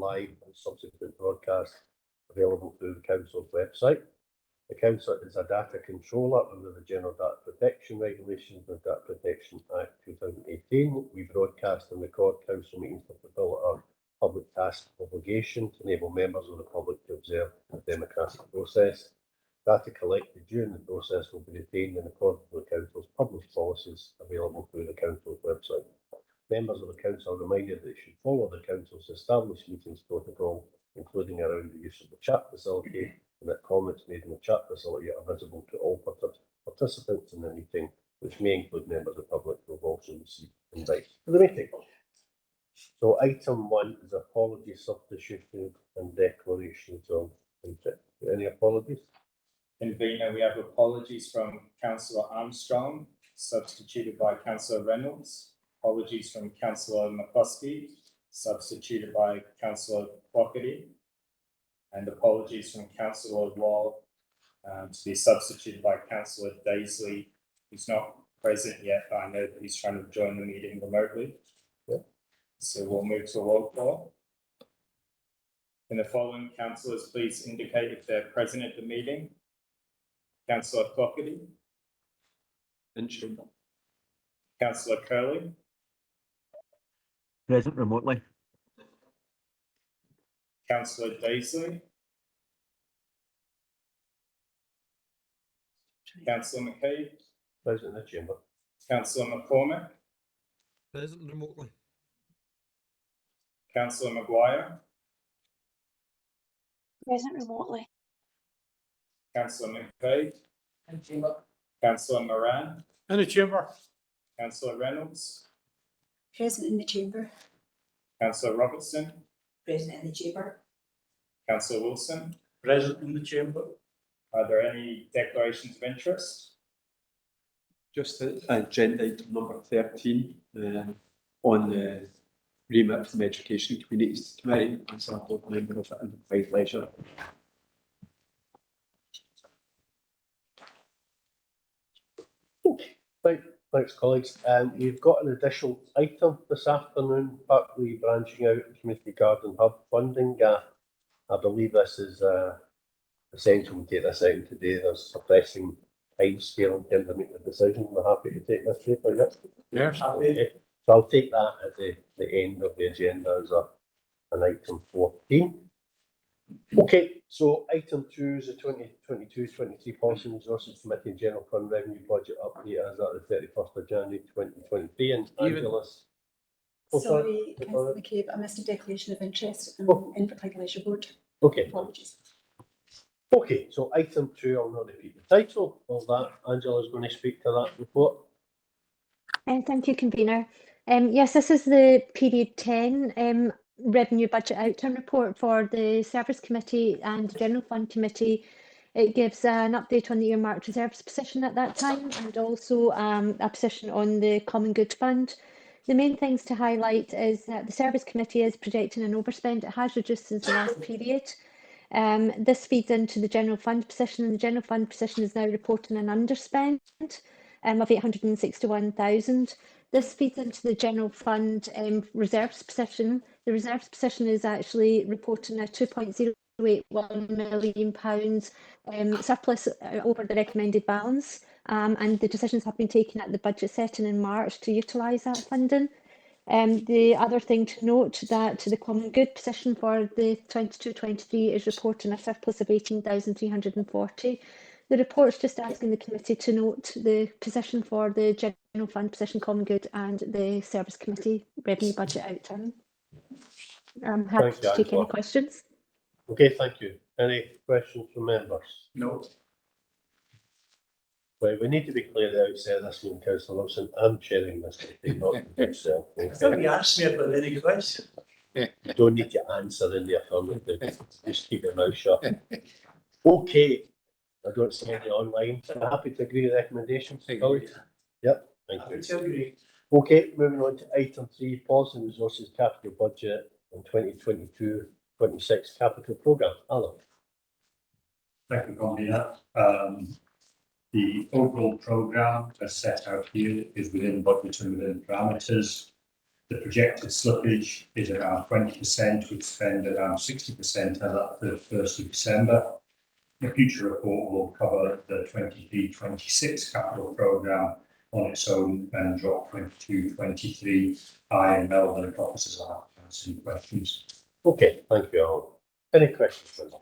live and subsequent broadcast available through the Council's website. The Council is a data controller under the General Data Protection Regulations and Data Protection Act 2018. We broadcast and record Council meetings to fulfil our public task obligation to enable members of the public to observe the democratic process. Data collected during the process will be retained in accordance with the Council's published policies available through the Council's website. Members of the Council are reminded that they should follow the Council's established meetings protocol, including around the use of the chat facility, and that comments made in the chat facility are visible to all participants in the meeting, which may include members of the public who have also received invites to the meeting. So item 1 is apology substitution and declarations of intent. Any apologies? Convener, we have apologies from Councillor Armstrong, substituted by Councillor Reynolds. Apologies from Councillor McCloskey, substituted by Councillor Fogarty. And apologies from Councillor Wall to be substituted by Councillor Daisley, who's not present yet, but I know that he's trying to join the meeting remotely. Yeah. So we'll move to a roll call. Can the following councillors please indicate if they're present at the meeting? Councillor Fogarty. In chamber. Councillor Curley. Present remotely. Councillor Daisley. Councillor McCabe. Present in the chamber. Councillor McCormick. Present remotely. Councillor Maguire. Present remotely. Councillor McVeigh. In chamber. Councillor Moran. In the chamber. Councillor Reynolds. Present in the chamber. Councillor Robertson. Present in the chamber. Councillor Wilson. Present in the chamber. Are there any declarations of interest? Just agenda item number 13 on the remit from Education Communities Committee, as a board member of it and with leisure. Thanks, colleagues. We've got an additional item this afternoon, partly branching out the Community Garden Hub funding gap. I believe this is essential to take this out today. There's a pressing time scale in terms of making a decision. We're happy to take this paper, yes? Yes. Okay. So I'll take that at the end of the agenda as an item 14. Okay, so item 2 is the 2022-23 Policy and Resources Committee and General Fund Revenue Budget update as at the 31st of January 2023. And Angela's. Sorry, Councillor McCabe, I missed a declaration of interest in Inverclyde Leisure Board. Okay. Apologies. Okay, so item 2, I'll not repeat the title of that. Angela's going to speak to that report. Thank you, convener. Yes, this is the period 10 revenue budget outturn report for the Service Committee and General Fund Committee. It gives an update on the earmarked reserves position at that time and also a position on the Common Good Fund. The main things to highlight is that the Service Committee is projecting an overspend. It has reduced since the last period. This feeds into the General Fund position, and the General Fund position is now reporting an underspend of 861,000. This feeds into the General Fund reserves position. The reserves position is actually reporting a £2.081 million surplus over the recommended balance, and the decisions have been taken at the budget setting in March to utilise that funding. The other thing to note that the Common Good position for the 22-23 is reporting a surplus of 18,340. The report's just asking the committee to note the position for the General Fund position, Common Good, and the Service Committee revenue budget outturn. I'm happy to take any questions. Okay, thank you. Any questions from members? No. Well, we need to be clear at the outset of this meeting, Councillor Wilson. I'm chairing this meeting, not yourself. Somebody asked me about any question. You don't need to answer in the affirmative. Just keep your mouth shut. Okay. I don't see any online. I'm happy to agree with the recommendations. Yep, thank you. Okay, moving on to item 3, Policy and Resources Capital Budget and 2022-26 Capital Programme. Alan. Thank you, Convener. The overall programme as set out here is within budget and within parameters. The projected slippage is around 20%, with spend around 60% as at the 1st of December. The future report will cover the 23-26 capital programme on its own and drop 22-23. I and Melvin and officers are happy to answer any questions. Okay, thank you, Alan. Any questions, Linda?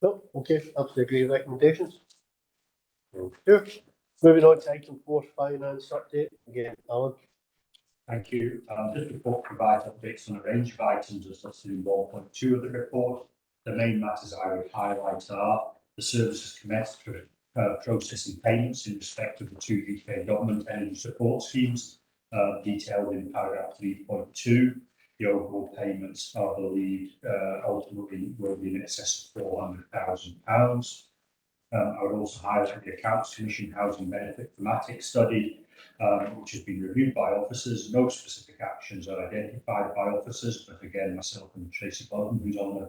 No, okay, absolutely agree with recommendations. Thank you. Moving on to item 4, finance update. Again, Alan. Thank you. This report provides updates on a range of items as listed in 1.2 of the report. The main matters I would highlight are the services commenced for processing payments in respect of the 2 UK government energy support schemes, detailed in paragraph 3.2. The overall payments are believed ultimately will be in excess of £400,000. I would also highlight the Accounts Commission Housing Benefit Thematic Study, which has been reviewed by officers. No specific actions are identified by officers, but again, myself and Tracy Bolton, who's on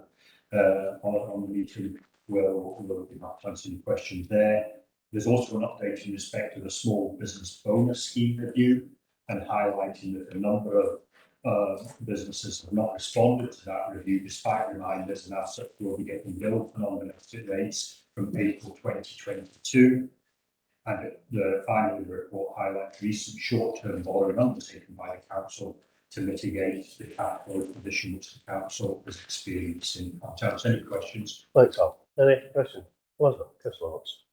the meeting, will be happy to answer any questions there. There's also an update in respect of the small business bonus scheme review, and highlighting that a number of businesses have not responded to that review despite reminders, and as such will be getting billed for non-domestic rates from April 2022. And finally, the report highlights recent short-term borrowing undertaken by the council to mitigate the cash flow position which the council is experiencing. Any questions? Thanks, Al. Any questions? Elizabeth, Chris Lawrence.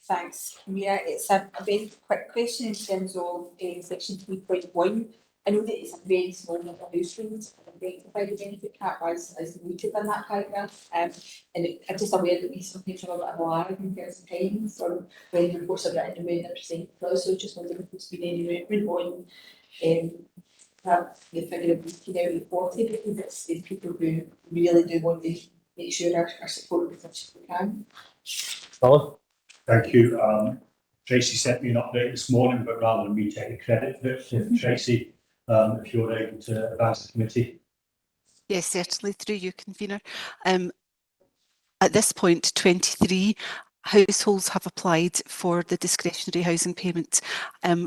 Thanks. Yeah, it's a very quick question in terms of section 3.1. I know that it's a very small number of households identified the benefit cap as noted in that paragraph. And I'm just aware that we sometimes have a bit of a lag in terms of time from when the reports are written and when they're presented to us. So just wondering if there's been any movement on the figure of looking out at 40, because it's people who really do want to make sure our support as much as we can. Alan? Thank you. Tracy sent me an update this morning, but rather than me taking credit for it, Tracy, if you're able to advise the committee. Yes, certainly, through you, convener. At this point, 23 households have applied for the discretionary housing payment.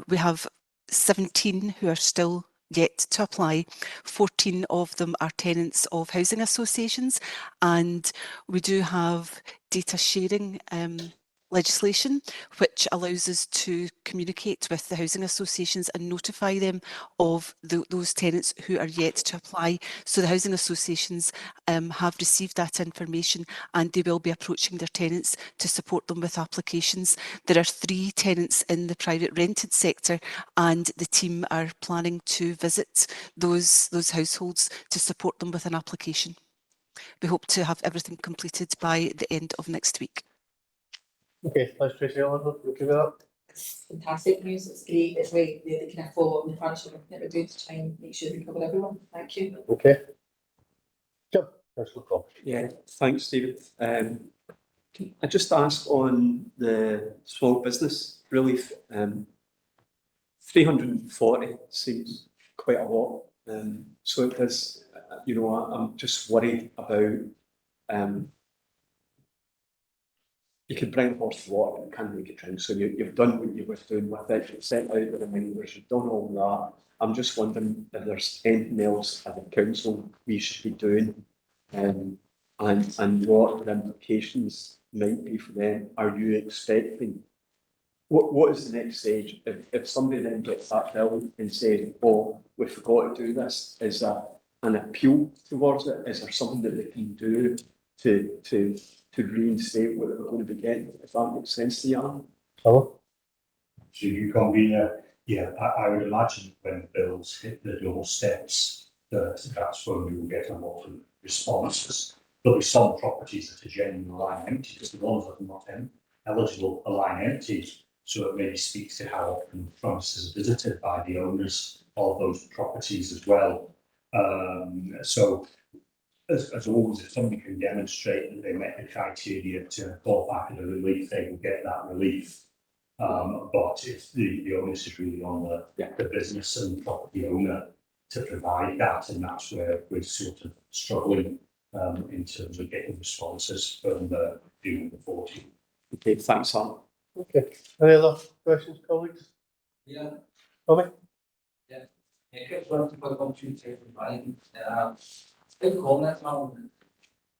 We have 17 who are still yet to apply. 14 of them are tenants of housing associations, and we do have data sharing legislation which allows us to communicate with the housing associations and notify them of those tenants who are yet to apply. So the housing associations have received that information, and they will be approaching their tenants to support them with applications. There are 3 tenants in the private rented sector, and the team are planning to visit those households to support them with an application. We hope to have everything completed by the end of next week. Okay, thanks, Tracy. Elizabeth, you okay with that? It's fantastic news. It's great. It's like the kind of follow up the partnership that we're doing to try and make sure we cover everyone. Thank you. Okay. Jim, Councillor Cobb. Yeah, thanks, David. I just ask on the small business relief, 340 seems quite a lot. So it does, I'm just worried about, you could bring a horse to water, but you can't make it drink. So you've done what you were doing with it, you've sent out the reminders, you've done all that. I'm just wondering if there's anything else at the council we should be doing, and what the implications might be for them. Are you expecting? What is the next stage? If somebody then gets that bill and says, "Oh, we forgot to do this," is that an appeal towards it? Is there something that they can do to reinstate what they're going to be getting? If that makes sense to you, Alan? Alan? So you convener, yeah, I would imagine when bills hit the doorsteps, that's when we will get a lot of responses. There'll be some properties that are genuinely lying empty, because the ones that are not eligible are lying empty. So it maybe speaks to how often premises are visited by the owners of those properties as well. So as always, if somebody can demonstrate that they met the criteria to qualify for the relief, they will get that relief. But if the onus is really on the business and property owner to provide that, and that's where we're sort of struggling in terms of getting responses from the 40. Okay, thanks, Alan. Okay, any other questions, colleagues? Yeah. Tommy? Ik heb wel een paar computer bij. Ik kom net van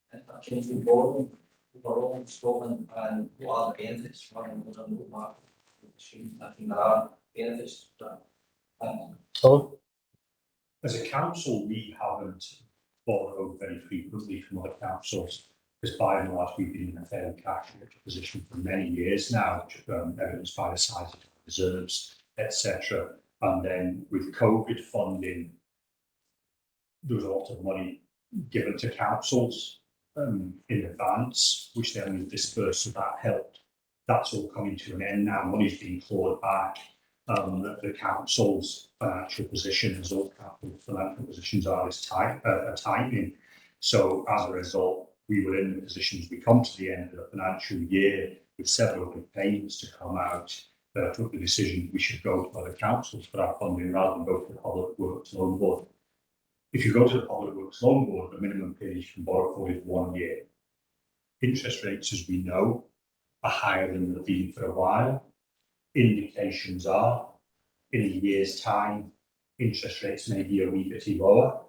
het change board, waarom stoppen en wat benefits van onze ook maken. Misschien dat je daar benefits Tom? As a council, we haven't borrowed very frequently from other councils, because by and large, we've been in a fairly cash rich position for many years now, evidenced by the size of reserves, etc. And then with COVID funding, there was a lot of money given to councils in advance, which then was dispersed, so that helped. That's all coming to an end now. Money's being clawed back. The council's financial position, as all capital financial positions are, is tightening. So as a result, we were in the position as we come to the end of the financial year with several big payments to come out. That I took the decision we should go to other councils for our funding rather than go to the Public Works Loan Board. If you go to the Public Works Loan Board, the minimum period you can borrow for is 1 year. Interest rates, as we know, are higher than they've been for a while. Indications are, in a year's time, interest rates may be a wee bit lower.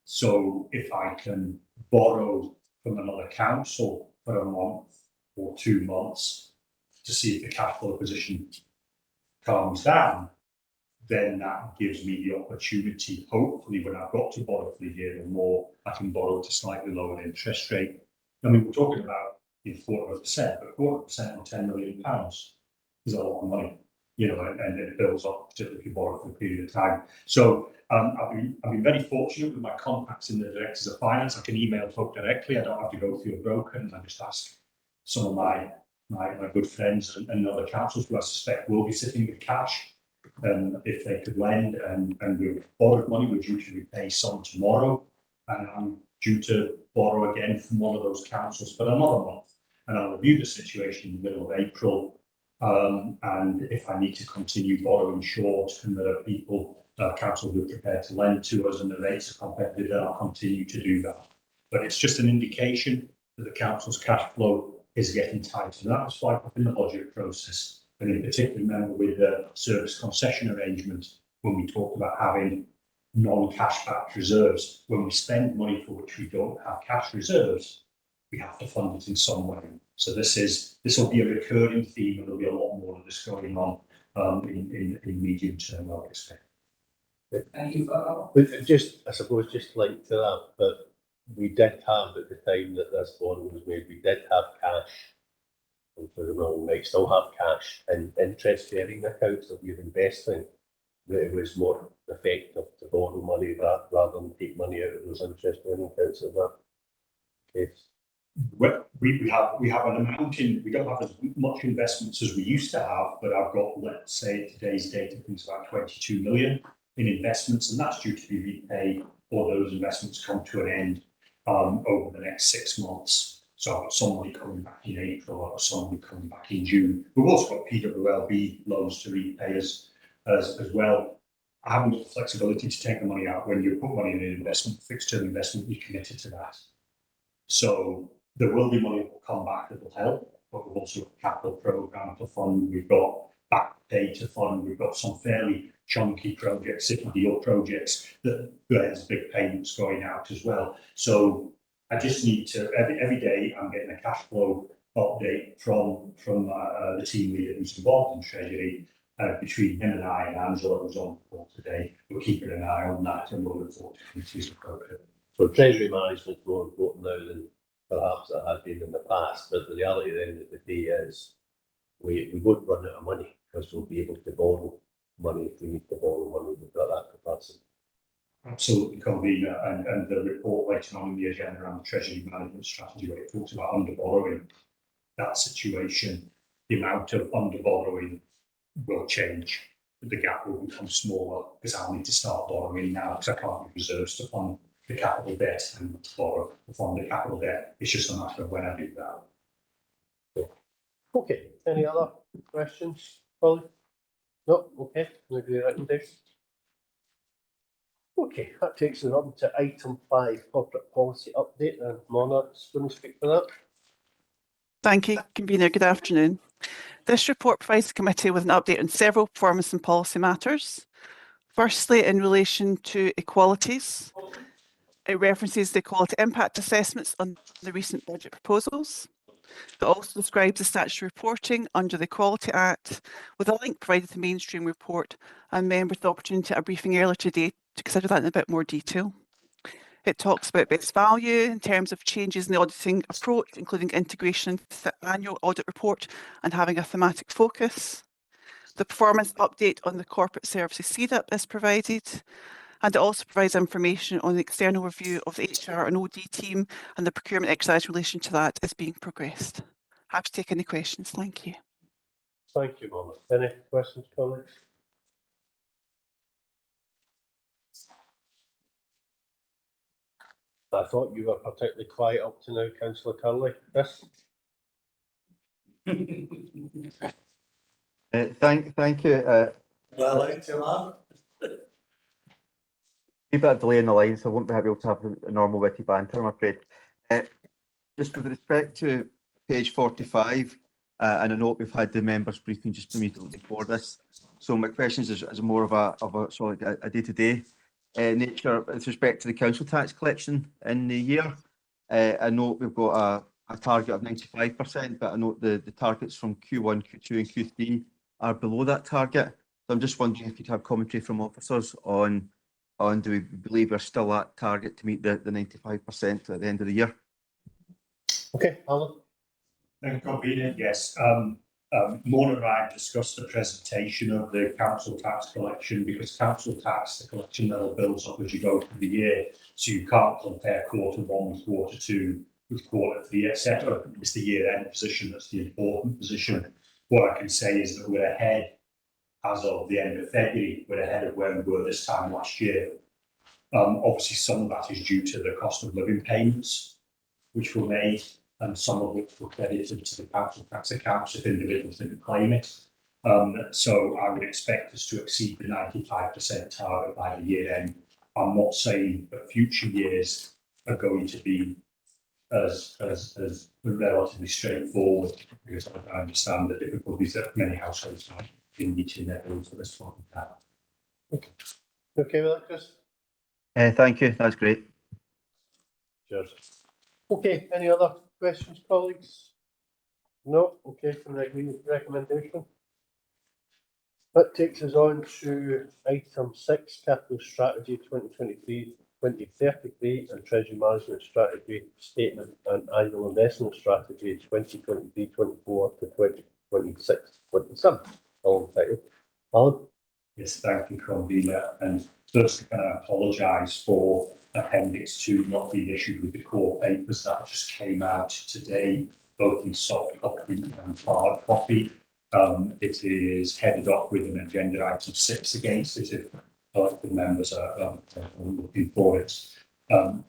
So if I can borrow from another council for a month or 2 months to see if the cash flow position calms down, then that gives me the opportunity, hopefully, when I've got to borrow for a year or more, I can borrow at a slightly lower interest rate. I mean, we're talking about 0.25%, but 0.25% on £10 million is a lot of money, you know, and it builds up, particularly if you borrow for a period of time. So I've been very fortunate with my contacts in the directors of finance. I can email folk directly. I don't have to go through a broker, and I just ask some of my good friends and other councils who I suspect will be sitting with cash, if they could lend, and we've borrowed money. We're due to repay some tomorrow, and I'm due to borrow again from one of those councils for another month, and I'll review the situation in the middle of April. And if I need to continue borrowing short, and there are people, council who are prepared to lend to us and the rates are competitive, then I'll continue to do that. But it's just an indication that the council's cash flow is getting tighter. And that was like up in the budget process, and in particular, remember with the service concession arrangement, when we talked about having non-cash backed reserves, when we spend money for which we don't have cash reserves, we have to fund it in some way. So this will be a recurring theme, and there'll be a lot more of this going on in medium term, I would expect. Thank you. I suppose, just like to that, but we did have at the time that this borrowing was made, we did have cash, and for the moment, we might still have cash in interest bearing accounts that we're investing. That it was more effective to borrow money rather than take money out of those interest bearing accounts. Is that the case? We have an amount in, we don't have as much investments as we used to have, but I've got, let's say today's data, I think it's about 22 million in investments, and that's due to be repaid, or those investments come to an end over the next 6 months. So I've got some money coming back in April, I've got some money coming back in June. We've also got PWLB loans to repay as well. I haven't got the flexibility to take the money out. When you put money in an investment, fixed term investment, you're committed to that. So there will be money that will come back that will help, but we've also got a capital programme to fund. We've got back pay to fund. We've got some fairly chunky projects, city deal projects that there's big payments going out as well. So I just need to, every day I'm getting a cash flow update from the team leader who's involved in Treasury. Between him and I, and Angela was on the call today, we're keeping an eye on that, and we'll report to committees appropriate. So treasury management is more important now than perhaps it has been in the past, but the reality then of the day is we won't run out of money, because we'll be able to borrow money if we need to borrow money. We've got that capacity. Absolutely, convener, and the report later on in the agenda around the treasury management strategy, where it talks about under borrowing, that situation, the amount of under borrowing will change. The gap will become smaller because I'll need to start borrowing now, because I can't have reserves to fund the capital debt and to borrow to fund the capital debt. It's just a matter of when I do that. Okay, any other questions, Polly? No, okay, maybe the recommendation. Okay, that takes us on to item 5, corporate policy update, and Mona is going to speak to that. Thank you, convener. Good afternoon. This report provides the committee with an update on several performance and policy matters. Firstly, in relation to equalities, it references the equality impact assessments on the recent budget proposals. It also describes the statutory reporting under the Equality Act, with a link provided to the mainstream report, and members the opportunity at a briefing earlier today to consider that in a bit more detail. It talks about best value in terms of changes in the auditing approach, including integration into the annual audit report and having a thematic focus. The performance update on the corporate services CDAP is provided, and it also provides information on the external review of the HR and OD team, and the procurement exercise in relation to that is being progressed. Happy to take any questions. Thank you. Thank you, Monmouth. Any questions, colleagues? I thought you were particularly quiet up to now, councillor Curley. Yes? Thank you. Well, I like to laugh. A bit of delay in the line, so I won't be able to have a normal witty banter, I'm afraid. Just with respect to page 45, and I know we've had the members' briefing just immediately before this. So my question is more of a day-to-day nature with respect to the council tax collection in the year. I know we've got a target of 95%, but I know the targets from Q1, Q2 and Q3 are below that target. So I'm just wondering if you'd have commentary from officers on do we believe we're still at target to meet the 95% at the end of the year? Okay, Alan. Thank you, Convener. Yes. Mona and I discussed the presentation of the council tax collection, because council tax, the collection level builds up as you go through the year. So you can't compare quarter one with quarter two with quarter three, etc. It's the year end position that's the important position. What I can say is that we're ahead as of the end of February. We're ahead of where we were this time last year. Obviously, some of that is due to the cost of living payments, which were made, and some of which were credited to the council tax accounts if individuals didn't claim it. So I would expect us to exceed the 95% target by the year end. I'm not saying that future years are going to be as relatively straightforward, because I understand the difficulties that many households have in meeting their bills at this point in time. Okay. Okay with that, Chris? Thank you, that's great. Cheers. Okay, any other questions, colleagues? No? Okay, can I agree with the recommendation? That takes us on to item 6, Capital Strategy 2023-2033 and Treasury Management Strategy Statement and Annual Investment Strategy 2023-24 to 2026-27. All title. Alan? Yes, thank you, Convener. And first, can I apologise for Appendix 2 not being issued with the core papers that just came out today, both in soft copy and hard copy. It is headed up with an agenda item 6 against it if elected members are looking for it.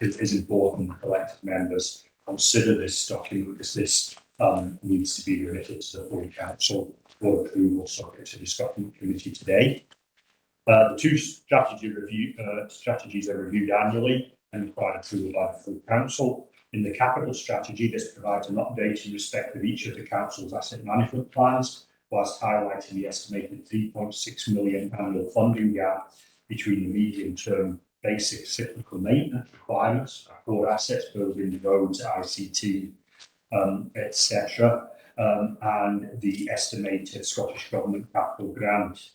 It is important that elected members consider this document, because this needs to be remitted to the full council for approval, subject to discussion committee today. The two strategies are reviewed annually and require approval by the full council. In the capital strategy, this provides an update in respect of each of the council's asset management plans, whilst highlighting the estimated 3.6 million annual funding gap between the medium-term basic cyclical maintenance requirements, core assets, building, roads, ICT, etc., and the estimated Scottish Government capital grant,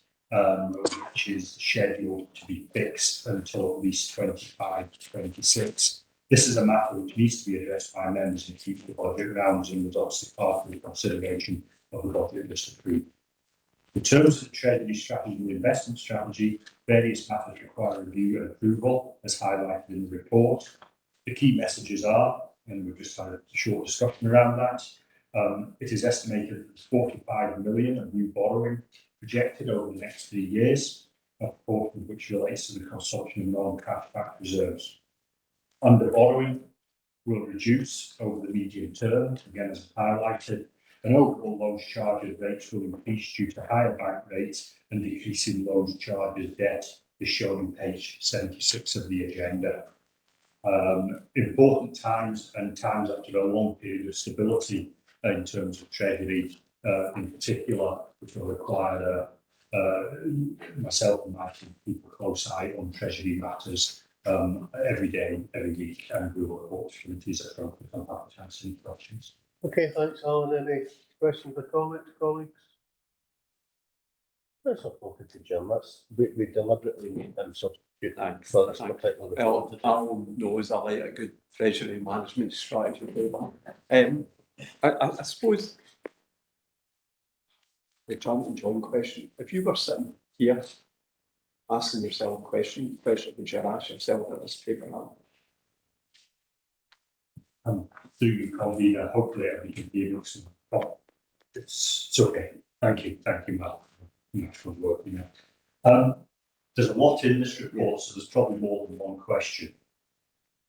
which is scheduled to be fixed until at least 25-26. This is a matter which needs to be addressed by members in future budget rounds, and was obviously part of the consideration of the budget just approved. In terms of the Treasury strategy and investment strategy, various matters require review and approval, as highlighted in the report. The key messages are, and we've just had a short discussion around that, it is estimated that 45 million of new borrowing projected over the next 3 years, a portion of which relates to the consumption of non-cash backed reserves. Under borrowing will reduce over the medium term, again as highlighted, and overall loans charges rates will increase due to higher bank rates, and decreasing loans charges debt is shown on page 76 of the agenda. Important times and times after a long period of stability in terms of Treasury, in particular, which will require myself and my team to keep a close eye on Treasury matters every day, every week, and we will report to committees at appropriate time to answer any questions. Okay, thanks, Alan. Any questions or comments, colleagues? That's not open to Jim. We deliberately made them substitute Thanks. for this particular Well, report. Alan knows I like a good treasury management strategy. I suppose the John question, if you were sitting here asking yourself a question would you ask yourself at this paper now? Through you, convener, hopefully we can be able to. Oh, it's okay. Thank you, Matt. Much for working out. There's a lot in this report, so there's probably more than one question.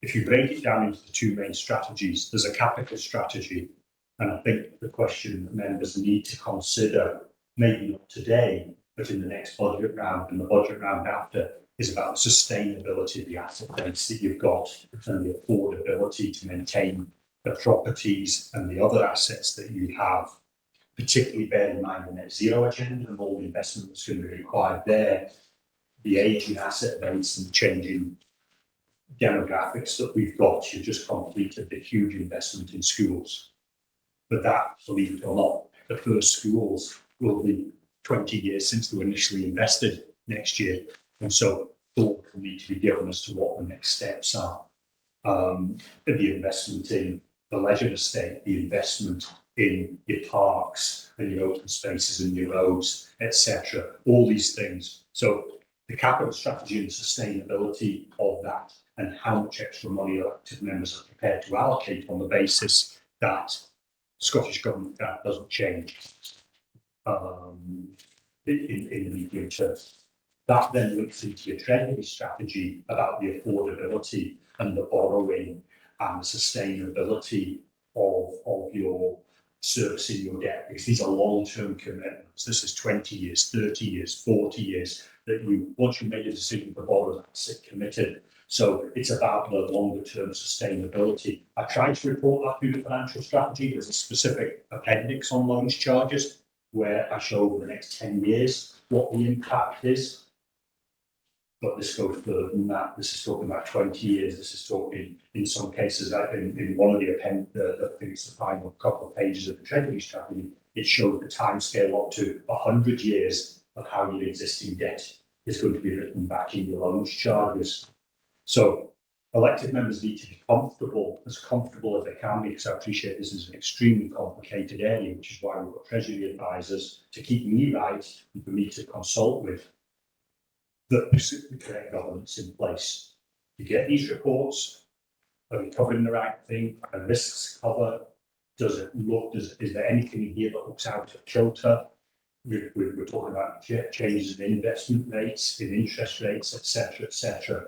If you break it down into the two main strategies, there's a capital strategy, and I think the question that members need to consider, maybe not today, but in the next budget round and the budget round after, is about the sustainability of the asset base that you've got and the affordability to maintain the properties and the other assets that you have, particularly bear in mind the net zero agenda and all the investment that's going to be required there, the aging asset base and changing demographics that we've got. You've just completed a huge investment in schools. But that, believe it or not, the first schools will be 20 years since they were initially invested next year. And so thought will need to be given as to what the next steps are. The investment in the leisure estate, the investment in your parks and your open spaces and your roads, etc. All these things. So the capital strategy and sustainability of that, and how much extra money elected members are prepared to allocate on the basis that Scottish Government that doesn't change in the medium term. That then links into your Treasury strategy about the affordability and the borrowing and the sustainability of your servicing your debt, because these are long-term commitments. This is 20 years, 30 years, 40 years that you, once you make a decision to borrow, that's it, committed. So it's about the longer-term sustainability. I tried to report that through the financial strategy. There's a specific appendix on loans charges where I show over the next 10 years what the impact is. But this goes further than that. This is talking about 20 years. This is talking, in some cases, in one of the I think it's the final couple of pages of the Treasury strategy, it showed the timescale up to 100 years of how your existing debt is going to be written back in your loans charges. So elected members need to be comfortable as they can be, because I appreciate this is an extremely complicated area, which is why we've got Treasury advisors to keep me right and for me to consult with, that the correct governance in place. You get these reports, are we covering the right thing? Are risks covered? Does it look, is there anything in here that looks out of kilter? We're talking about changes in investment rates, in interest rates, etc.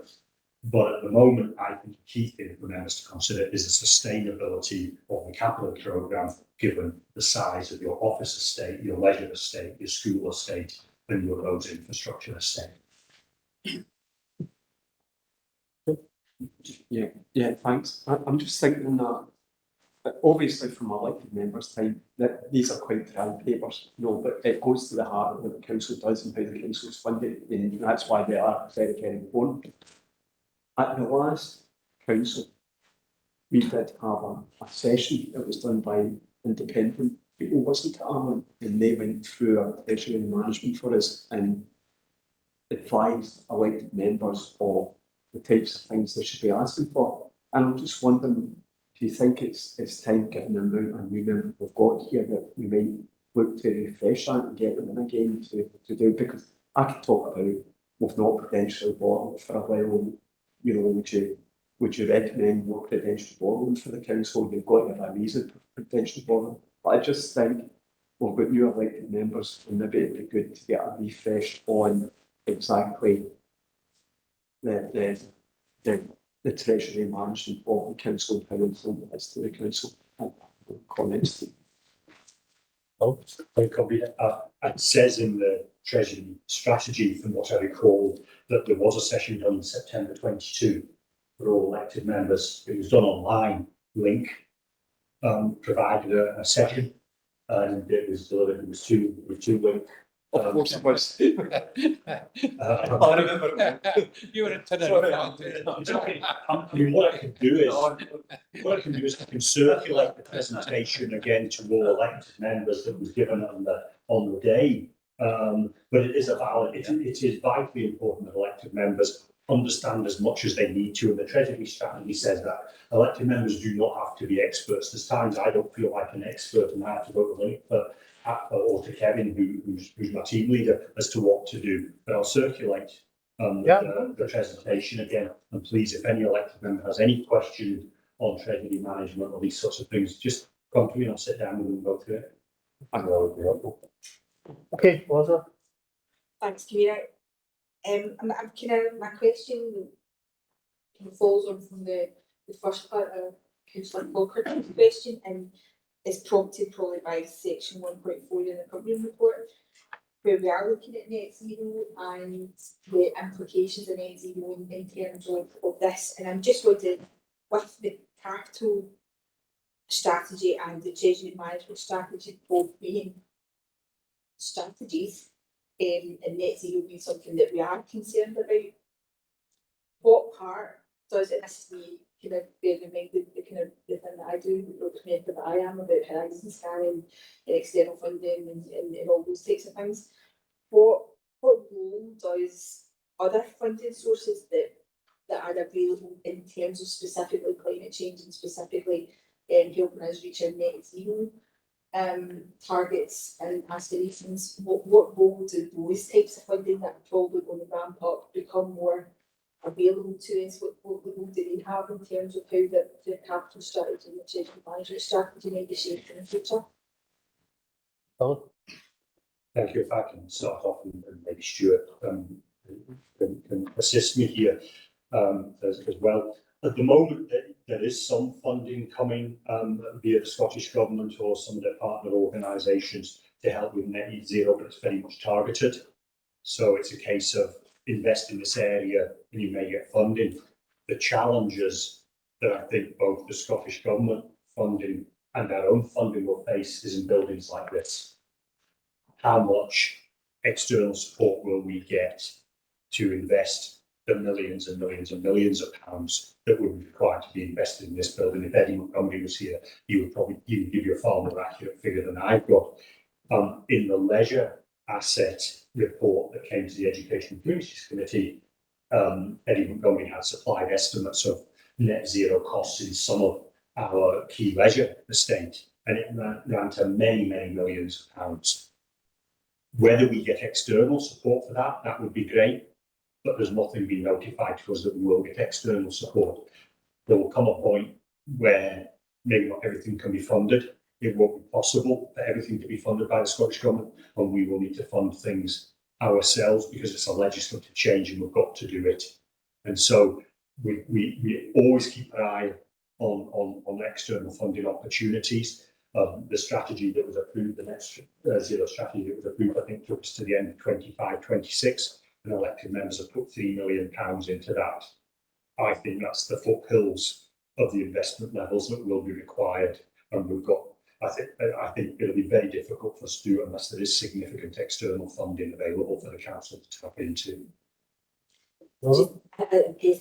But at the moment, I think the key thing for members to consider is the sustainability of the capital programme, given the size of your office estate, your leisure estate, your school estate, and your roads infrastructure estate. Yeah, thanks. I'm just thinking that obviously from elected members' time that these are quite dry papers, but it goes to the heart of what the council does and how the council is funded, and that's why they are very, very important. At the last council, we did have a session that was done by independent people, wasn't it, Alan? And they went through our treasury management for us and advised elected members of the types of things they should be asking for. And I'm just wondering, do you think it's time, given the amount of new members we've got here, that we might look to refresh that and get them in again to do? Because I could talk about we've not prudentially borrowed for a while. Would you recommend more prudential borrowing for the council? You've got to have a reason for prudential borrowing. But I just think we've got new elected members, and maybe it'd be good to get a refresh on exactly the treasury management of the council and how important it is to the council. Comments. It says in the Treasury strategy, from what I recall, that there was a session done in September 22 for all elected members. It was done online. Link provided a session. and it was delivered, it was two link. Of course it was. I remember. You were in Sorry, I mean, what I can do is I can circulate the presentation again to all elected members that was given on the day. But it is it is vitally important that elected members understand as much as they need to, and the Treasury strategy says that elected members do not have to be experts. There's times I don't feel like an expert and I have to go to link or to Kevin, who's my team leader, as to what to do. But I'll circulate the presentation again. And please, if any elected member has any questions on Treasury management or these sorts of things, just come to me and I'll sit down with them and go through it. I know it would be helpful. Okay, Liza. Thanks, Kira. I'm kind of, my question falls on from the first part of Councillor Falkirk's question, and is prompted probably by section 1.4 in the Cumbrian report, where we are looking at net zero and the implications of net zero in terms of this. And I'm just wondering, with the capital strategy and the treasury management strategy both being strategies, and net zero being something that we are concerned about, what part does it, this is me kind of bearing in mind the kind of the thing that I do, the committed that I am about horizon scanning and external funding and all those types of things. What role does other funding sources that are available in terms of specifically climate change and specifically helping us reach our net zero targets and aspirations, what role do those types of funding that are probably going to ramp up become more available to us? What role do they have in terms of how the capital strategy and the treasury management strategy may be shaped in the future? Thank you. If I can start off and maybe Stuart can assist me here as well. At the moment, there is some funding coming via the Scottish Government or some of their partner organisations to help with net zero, but it's very much targeted. So it's a case of invest in this area and you may get funding. The challenges that I think both the Scottish Government funding and our own funding will face is in buildings like this. How much external support will we get to invest the millions and millions and millions of pounds that would be required to be invested in this building? If Eddie Montgomery was here, he would probably give you a far more accurate figure than I've got. In the leisure asset report that came to the Education and Communities Committee, Eddie Montgomery had supplied estimates of net zero costs in some of our key leisure estate, and it ran to many, many millions of pounds. Whether we get external support for that, that would be great, but there's nothing being notified to us that we will get external support. There will come a point where maybe not everything can be funded. It won't be possible for everything to be funded by the Scottish Government, and we will need to fund things ourselves because it's a legislative change and we've got to do it. And so we always keep an eye on external funding opportunities. The strategy that was approved, the net zero strategy that was approved, I think took us to the end of 25-26, and elected members have put £3 million into that. I think that's the foothills of the investment levels that will be required, and we've got. I think it'll be very difficult for us to do unless there is significant external funding available for the council to tap into. I guess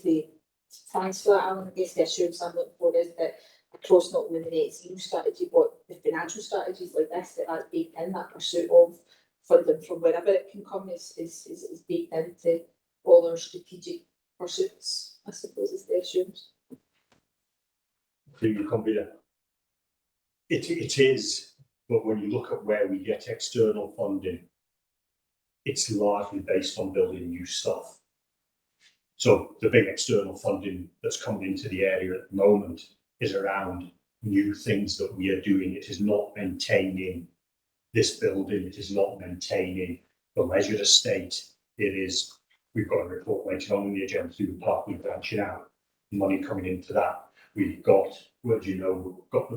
thanks for that, Alan. I guess the assurance I'm looking for is that across not only the net zero strategy, but the financial strategies like this, that's baked in, that pursuit of funding from wherever it can come is baked into all our strategic pursuits, I suppose, is the assurance. So you can be there. It is, but when you look at where we get external funding, it's largely based on building new stuff. So the big external funding that's coming into the area at the moment is around new things that we are doing. It is not maintaining this building. It is not maintaining the leisure estate. It is, we've got a report later on in the agenda through the park, we're branching out, money coming into that. We've got, well, you know, we've got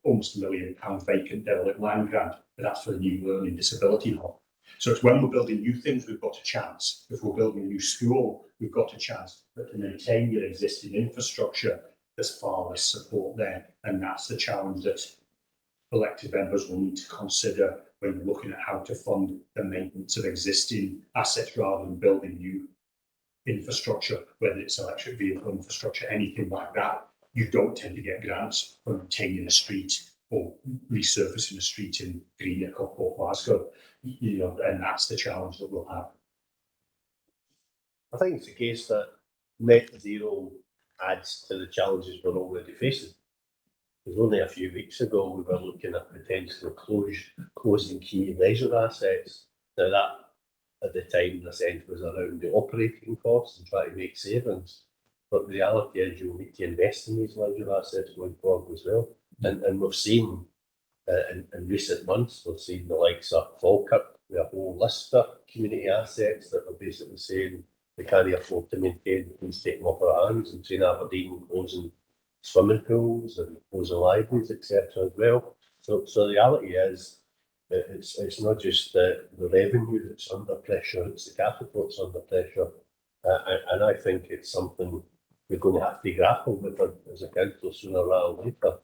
almost £1 million vacant derelict land grant, but that's for the new learning disability hub. So it's when we're building new things, we've got a chance. If we're building a new school, we've got a chance. But to maintain your existing infrastructure, there's far less support there. And that's the challenge that elected members will need to consider when you're looking at how to fund the maintenance of existing assets rather than building new infrastructure, whether it's electric vehicle infrastructure, anything like that. You don't tend to get grants for maintaining a street or resurfacing a street in Greenock or Port Glasgow, and that's the challenge that we'll have. I think it's the case that net zero adds to the challenges we're already facing. Because only a few weeks ago we were looking at potentially closing key leisure assets. Now that at the time the sense was around the operating costs and trying to make savings. But the reality is you'll need to invest in these leisure assets going forward as well. And we've seen in recent months, we've seen the likes of Falkirk, with a whole list of community assets that are basically saying they can't afford to maintain, please take them off our hands, and St Aberdeen closing swimming pools and closing libraries, etc. as well. So the reality is it's not just the revenue that's under pressure, it's the capital that's under pressure. And I think it's something we're going to have to grapple with as a council sooner rather than later.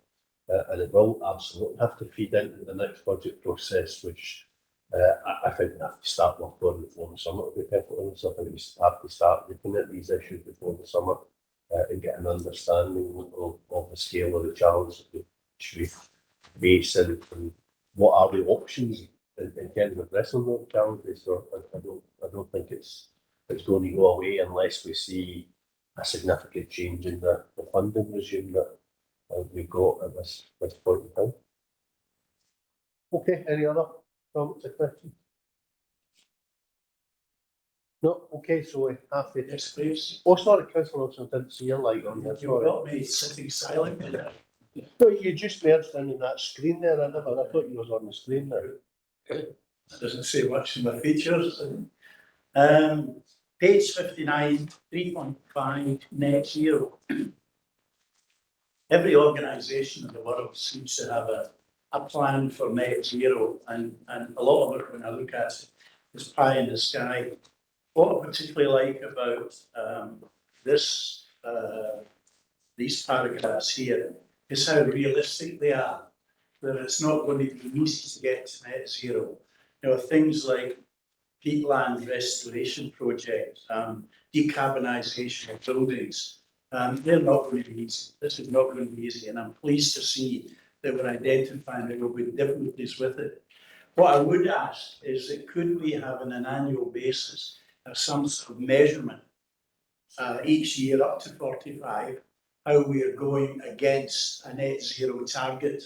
And it will absolutely have to feed into the next budget process, which I think we have to start working on before the summer, to be perfectly honest. I think we have to start looking at these issues before the summer and get an understanding of the scale of the challenge that we face and what are the options in terms of addressing those challenges. So I don't think it's going to go away unless we see a significant change in the funding regime that we've got at this point in time. Okay, any other comments or questions? No, okay, so we have to. Yes, please. Oh, sorry, Councillor, I didn't see your light on there. You Sorry. got me sitting silent there. No, you just merged in that screen there. I thought you was on the screen now. That doesn't say much in my features. Page 59, 3.5, net zero. Every organisation in the world seems to have a plan for net zero, and a lot of it, when I look at it, is pie in the sky. What I particularly like about these paragraphs here is how realistic they are, that it's not going to be easy to get to net zero. Things like peatland restoration projects, decarbonisation of buildings, they're not going to be easy. This is not going to be easy, and I'm pleased to see that we're identifying there will be difficulties with it. What I would ask is that could we have on an annual basis some sort of measurement each year up to 45, how we are going against a net zero target?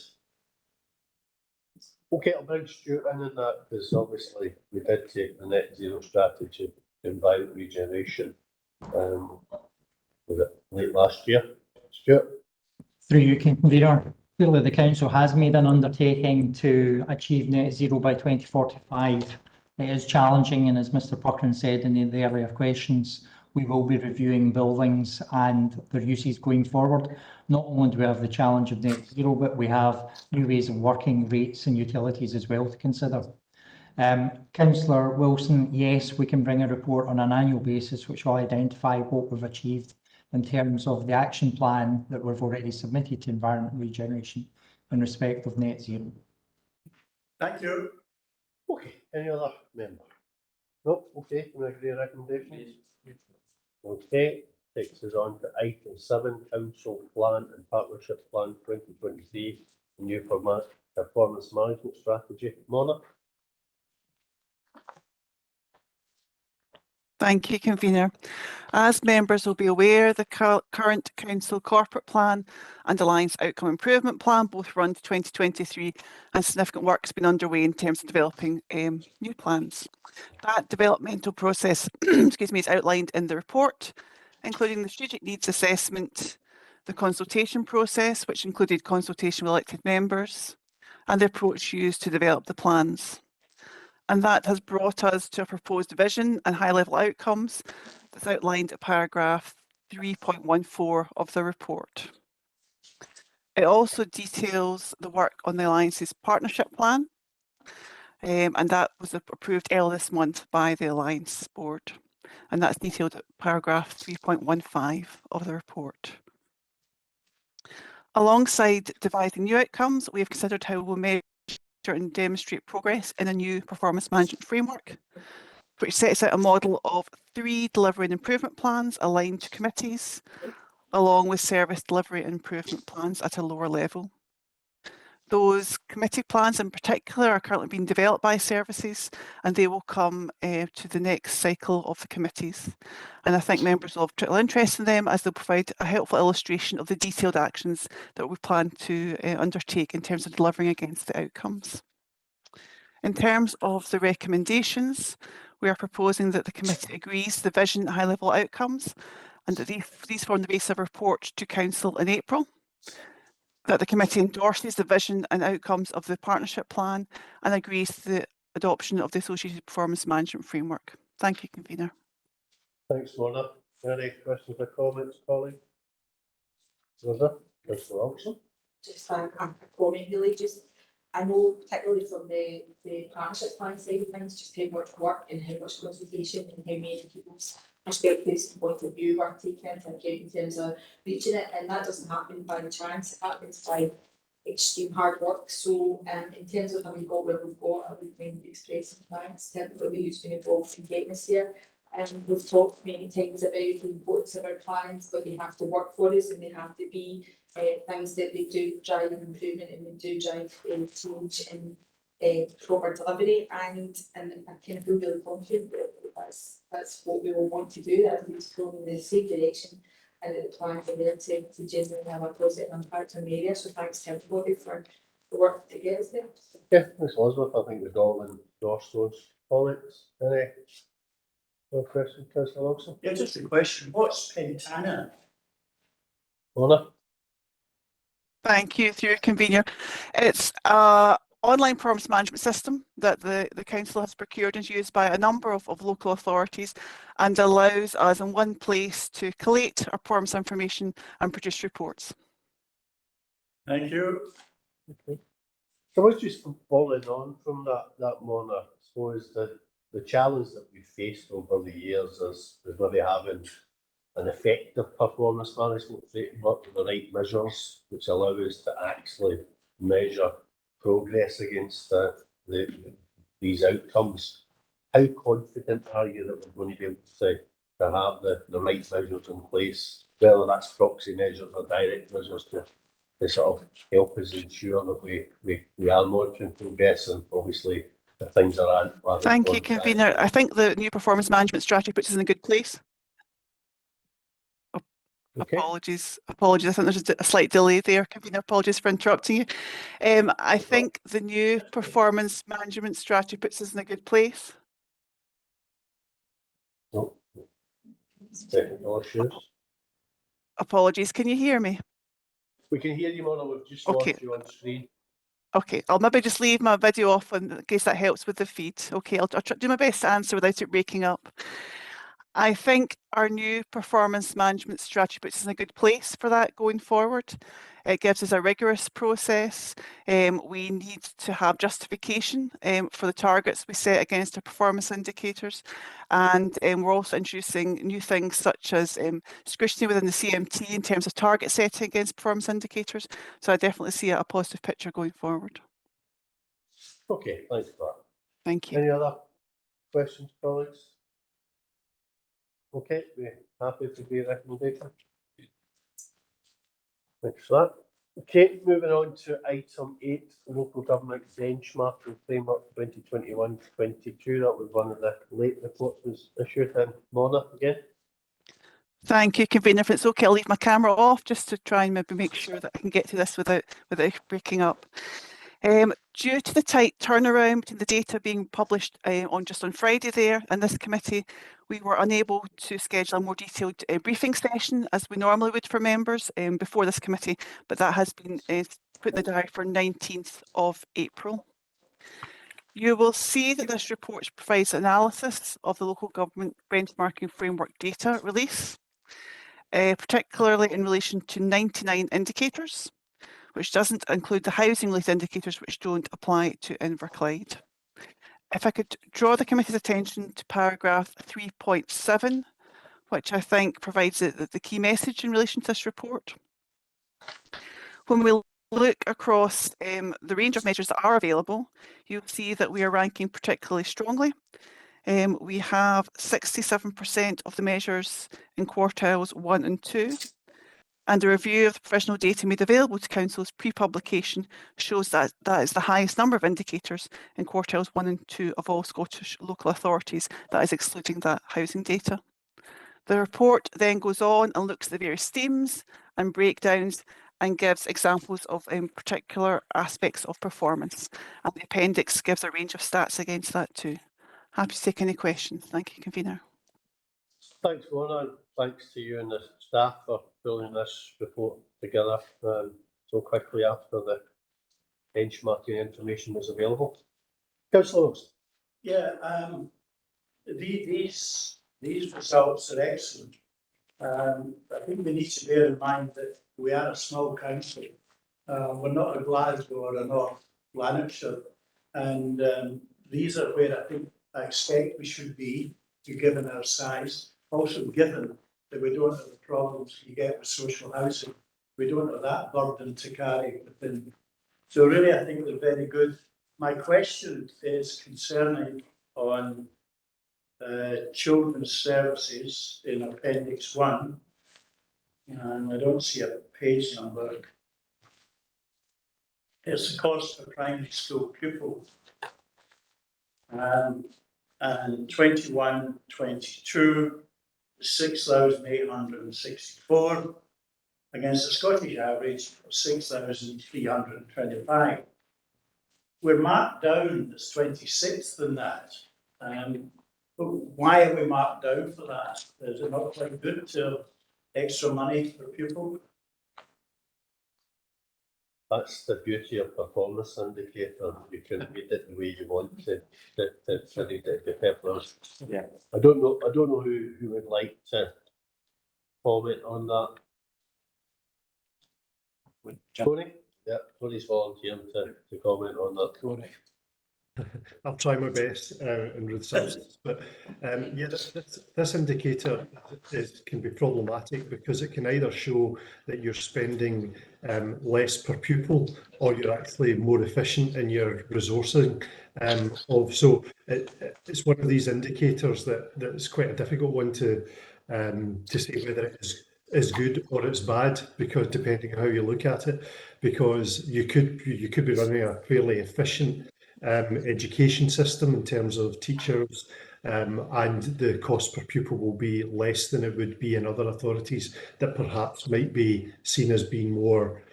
Okay, I'll bring Stuart in on that, because obviously we did take the net zero strategy to environment regeneration was it late last year? Stuart? Through you, convener. Clearly the council has made an undertaking to achieve net zero by 2045. It is challenging, and as Mr Puckrin said in the earlier questions, we will be reviewing buildings and their uses going forward. Not only do we have the challenge of net zero, but we have new ways of working, rates and utilities as well to consider. Councillor Wilson, yes, we can bring a report on an annual basis which will identify what we've achieved in terms of the action plan that we've already submitted to Environment Regeneration in respect of net zero. Thank you. Okay, any other member? No, okay, can I agree a recommendation? Okay, takes us on to item 7, Council Plan and Partnership Plan 2023, new performance management strategy. Mona? Thank you, convener. As members will be aware, the current council corporate plan and Alliance outcome improvement plan both run to 2023, and significant work has been underway in terms of developing new plans. That developmental process excuse me, is outlined in the report, including the strategic needs assessment, the consultation process, which included consultation with elected members, and the approach used to develop the plans. And that has brought us to a proposed vision and high-level outcomes that's outlined at paragraph 3.14 of the report. It also details the work on the Alliance's partnership plan, and that was approved earlier this month by the Alliance Board. And that's detailed at paragraph 3.15 of the report. Alongside devising new outcomes, we have considered how we'll measure and demonstrate progress in a new performance management framework, which sets out a model of 3 delivery and improvement plans aligned to committees, along with service delivery and improvement plans at a lower level. Those committee plans in particular are currently being developed by services, and they will come to the next cycle of the committees. And I think members will have particular interest in them, as they'll provide a helpful illustration of the detailed actions that we plan to undertake in terms of delivering against the outcomes. In terms of the recommendations, we are proposing that the committee agrees the vision and high-level outcomes, and that these form the basis of a report to Council in April. That the committee endorses the vision and outcomes of the partnership plan and agrees to the adoption of the associated performance management framework. Thank you, Convener. Thanks, Mona. Any questions or comments, colleagues? Councillor Longson? Just a comment really, just, I know particularly from the partnership plan side of things, just how much work and how much consultation and how many people's perspectives and point of view are taken into account in terms of reaching it, and that doesn't happen by chance, it happens by extreme hard work. So in terms of having got where we've got, I would mind expressing thanks to everybody who's been involved in getting us here. We've talked many times about the importance of our plans, but they have to work for us, and they have to be things that they do drive improvement, and they do drive change in proper delivery, and I kind of feel really confident that that's what we will want to do, that it's going in the same direction, and that the plans are there to genuinely have a positive impact on the area. So thanks to everybody for the work to get us there. Yeah, Ms Elizabeth, I think we've all endorsed those comments. Any more questions, Councillor Longson? Yeah, just a question, what's Pentana? Mona? Thank you, through your convener. It's an online performance management system that the council has procured and is used by a number of local authorities, and allows us in one place to collate our performance information and produce reports. Thank you. Okay. So I was just following on from that Mona, I suppose the challenge that we've faced over the years is maybe having an effective performance management framework with the right measures which allow us to actually measure progress against these outcomes. How confident are you that we're going to be able to have the right measures in place, whether that's proxy measures or direct measures to sort of help us ensure that we are monitoring progress, and obviously the things are on. Thank you, convener. I think the new performance management strategy puts us in a good place. Okay. Apologies. I think there's a slight delay there, convener. Apologies for interrupting you. I think the new performance management strategy puts us in a good place. No. Technical issues. Apologies. Can you hear me? We can hear you, Mona. We've just Okay. lost you on screen. Okay, I'll maybe just leave my video off in case that helps with the feed. Okay, I'll try to do my best to answer without it breaking up. I think our new performance management strategy puts us in a good place for that going forward. It gives us a rigorous process. We need to have justification for the targets we set against our performance indicators. And we're also introducing new things such as scrutiny within the CMT in terms of target setting against performance indicators. So I definitely see a positive picture going forward. Okay, thanks for that. Thank you. Any other questions, colleagues? Okay, we're happy to be recommendation. Thanks for that. Okay, moving on to item 8, local government benchmarking framework 2021-22. That was one of the late reports was issued in Mona again. Thank you, convener. If it's okay, I'll leave my camera off just to try and maybe make sure that I can get to this without breaking up. Due to the tight turnaround between the data being published on Friday there in this committee, we were unable to schedule a more detailed briefing session as we normally would for members before this committee, but that has been put in the diary for 19th of April. You will see that this report provides analysis of the local government benchmarking framework data release, particularly in relation to 99 indicators, which doesn't include the housing-related indicators which don't apply to Inverclyde. If I could draw the committee's attention to paragraph 3.7, which I think provides the key message in relation to this report. When we look across the range of measures that are available, you'll see that we are ranking particularly strongly. We have 67% of the measures in quartiles 1 and 2. And a review of the provisional data made available to councils pre-publication shows that that is the highest number of indicators in quartiles 1 and 2 of all Scottish local authorities, that is excluding that housing data. The report then goes on and looks at the various themes and breakdowns and gives examples of particular aspects of performance. And the appendix gives a range of stats against that too. Happy to take any questions. Thank you, Convener. Thanks, Lorna, and thanks to you and the staff for pulling this report together so quickly after the benchmarking information was available. Councillor Wilson. Yeah, these results are excellent. I think we need to bear in mind that we are a small council. We're not a Glasgow or a North Lanarkshire, and these are where I expect we should be, given our size. Also, given that we don't have the problems you get with social housing, we don't have that burden to carry within. So really, I think they're very good. My question is concerning on children's services in Appendix 1, and I don't see a page number. It's the cost per primary school pupil. And 21-22, 6,864 against the Scottish average of 6,325. We're marked down as 26th in that. But why are we marked down for that? Is it not quite good to have extra money per pupil? That's the beauty of performance indicator. You can read it the way you want to read it purpose. Yeah. I don't know who would like to comment on that. Tony? Yeah, Tony's volunteering to comment on that. Tony. I'll try my best in Ruth substance, but yeah, this indicator can be problematic because it can either show that you're spending less per pupil or you're actually more efficient in your resourcing. So it's one of these indicators that's quite a difficult one to say whether it is good or it's bad, because depending on how you look at it, because you could be running a fairly efficient education system in terms of teachers, and the cost per pupil will be less than it would be in other authorities that perhaps might be seen as being more,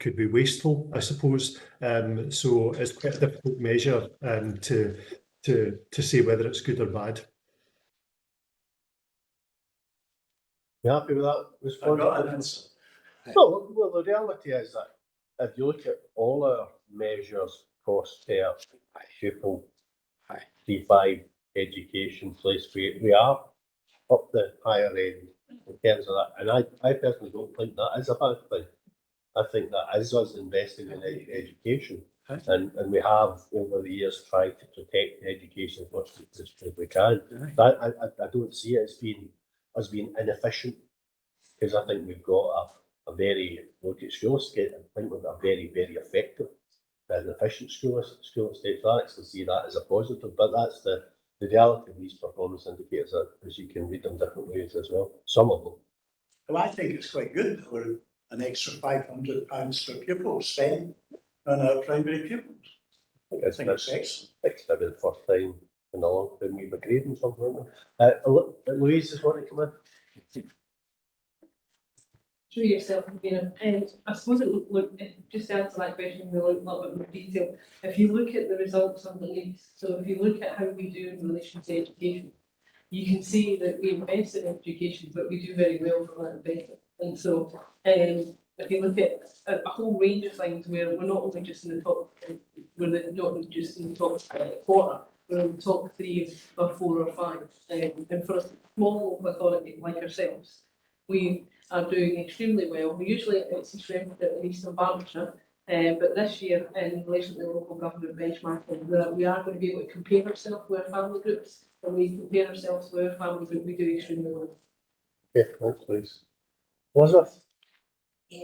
could be wasteful, I suppose. So it's quite a difficult measure to say whether it's good or bad. You happy with that response? I've got an answer. Well, the reality is that if you look at all our measures, cost per pupil, D5 education place, we are up the higher end in terms of that. And I personally don't think that is a bad thing. I think that is us investing in education. And we have over the years tried to protect education as much as we can. But I don't see it as being inefficient, because I think we've got a very, look at school estate, I think we've got a very, very effective and efficient school estate. So I actually see that as a positive, but that's the reality of these performance indicators, as you can read them different ways as well, some of them. Well, I think it's quite good that we're an extra £500 per pupil spent on our primary pupils. I think it's excellent. It's maybe the first time in a long time we've agreed on something like that. Louise just want to come in. Through yourself, and I suppose it look just to answer that question in a little bit more detail. If you look at the results underneath, so if you look at how we do in relation to education, you can see that we invest in education, but we do very well for that investment. And so, if you look at a whole range of things where we're not only just in the top, we're not just in the top quarter, we're in the top 3 or 4 or 5. And for a small local authority like ourselves, we are doing extremely well. Usually it's extremely at least in Barbershire, but this year in relation to the local government benchmarking, we are going to be able to compare ourselves with our family groups. When we compare ourselves with our family group, we do extremely well. Yeah, thanks, Louise. Elizabeth?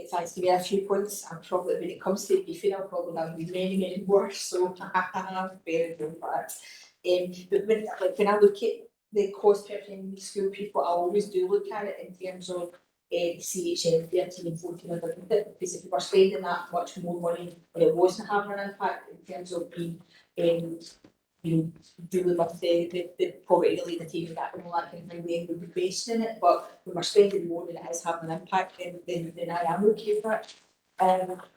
Thanks to me, a few points. I'm probably, when it comes to beefing, I'll probably have many, many more, so very good for that. But when I look at the cost per attending school people, I always do look at it in terms of CHN 13 and 14 and because if we were spending that much more money and it wasn't having an impact in terms of being dealing with the poverty related achievement that and all that kind of thing, we would be questioning it, but when we're spending more than it is having an impact, then I am okay with that.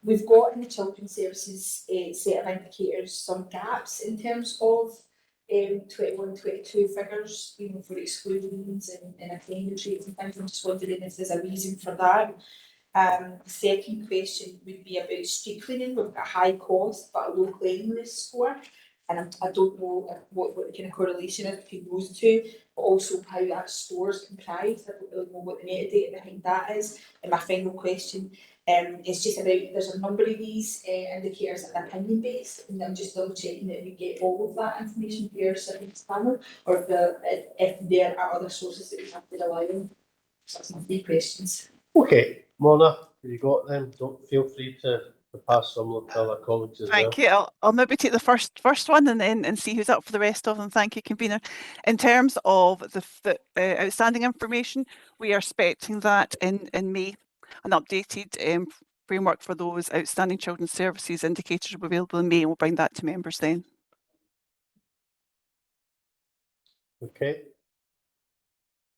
We've got in the children's services set of indicators some gaps in terms of 21-22 figures, for exclusions and attendance rates and things. I'm just wondering if there's a reason for that. The second question would be about street cleaning. We've got a high cost but a low cleanliness score. And I don't know what the kind of correlation is between those two, but also how that score is comprised. I don't really know what the metadata behind that is. And my final question is just about, there's a number of these indicators that are opinion based, and I'm just double checking that we get all of that information via our service panel, or if there are other sources that we have to rely on. So that's my 3 questions. Okay, Mona, you got them? Don't feel free to pass some to other colleagues as well. Thank you. I'll maybe take the first one and see who's up for the rest of them. Thank you, convener. In terms of the outstanding information, we are expecting that in May, an updated framework for those outstanding children's services indicators will be available in May, and we'll bring that to members then. Okay.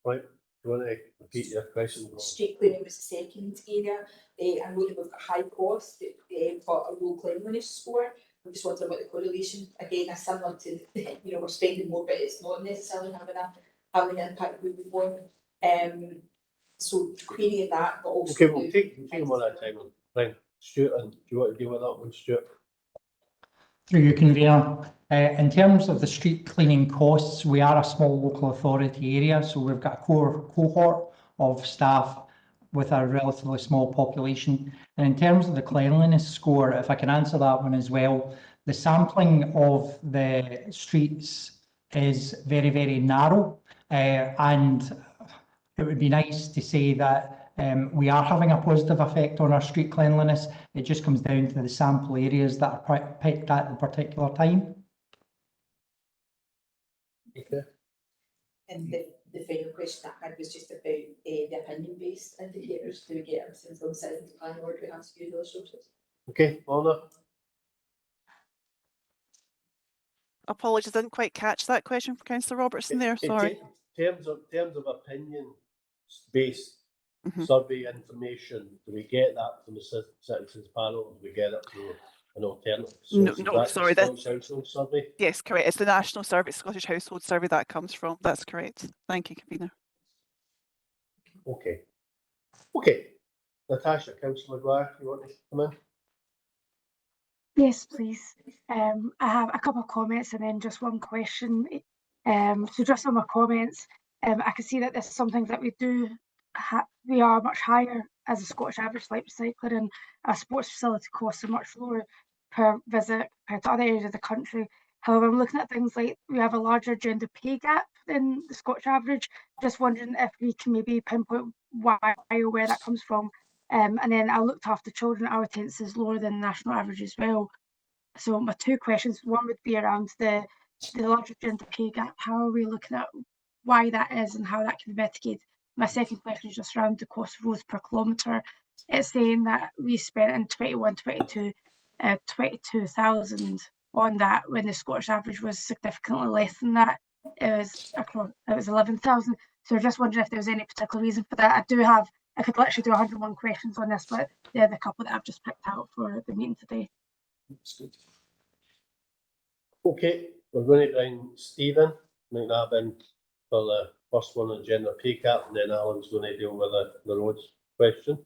Right. Do you want to repeat your question? Street cleaning was the second area. I know that we've got high cost, but a low cleanliness score. I'm just wondering what the correlation, again, is similar to, we're spending more, but it's not necessarily having an impact we would want. So querying that, but also. Okay, we'll take them one at a time. Right, Stuart, and do you want to deal with that one, Stuart? Through you, convener. In terms of the street cleaning costs, we are a small local authority area, so we've got a core cohort of staff with a relatively small population. And in terms of the cleanliness score, if I can answer that one as well, the sampling of the streets is very, very narrow, and it would be nice to say that we are having a positive effect on our street cleanliness. It just comes down to the sample areas that are picked at the particular time. Okay. And the final question I had was just about the opinion-based indicators. Do we get everything from citizens planning, or do we have to use those sources? Okay, Mona. Apologies, I didn't quite catch that question from Councillor Robertson there, sorry. In terms of opinion-based survey information, do we get that from the citizens panel? Do we get it through an alternative source? No, sorry, that's household survey. Yes, correct. It's the National Scottish Household Survey that comes from. That's correct. Thank you, convener. Okay. Okay. Natasha, Councillor Maguire, you want to come in? Yes, please. I have a couple of comments and then just one question. So just on my comments, I can see that there's some things that we do. We are much higher as a Scottish average light recycler, and our sports facility costs are much lower per visit compared to other areas of the country. However, I'm looking at things like we have a larger gender pay gap than the Scottish average. Just wondering if we can maybe pinpoint why or where that comes from. And then I looked after children, our attendance is lower than the national average as well. So my 2 questions, one would be around the larger gender pay gap. How are we looking at why that is and how that can be mitigated? My second question is just around the cost of roads per kilometre. It's saying that we spent in 21-22 22,000 on that when the Scottish average was significantly less than that. It was 11,000. So I just wondering if there was any particular reason for that. I could literally do 101 questions on this, but they're the couple that I've just picked out for the meeting today. Okay, we're going to bring Stephen, make that in for the first one on gender pay gap, and then Alan's going to deal with the roads question.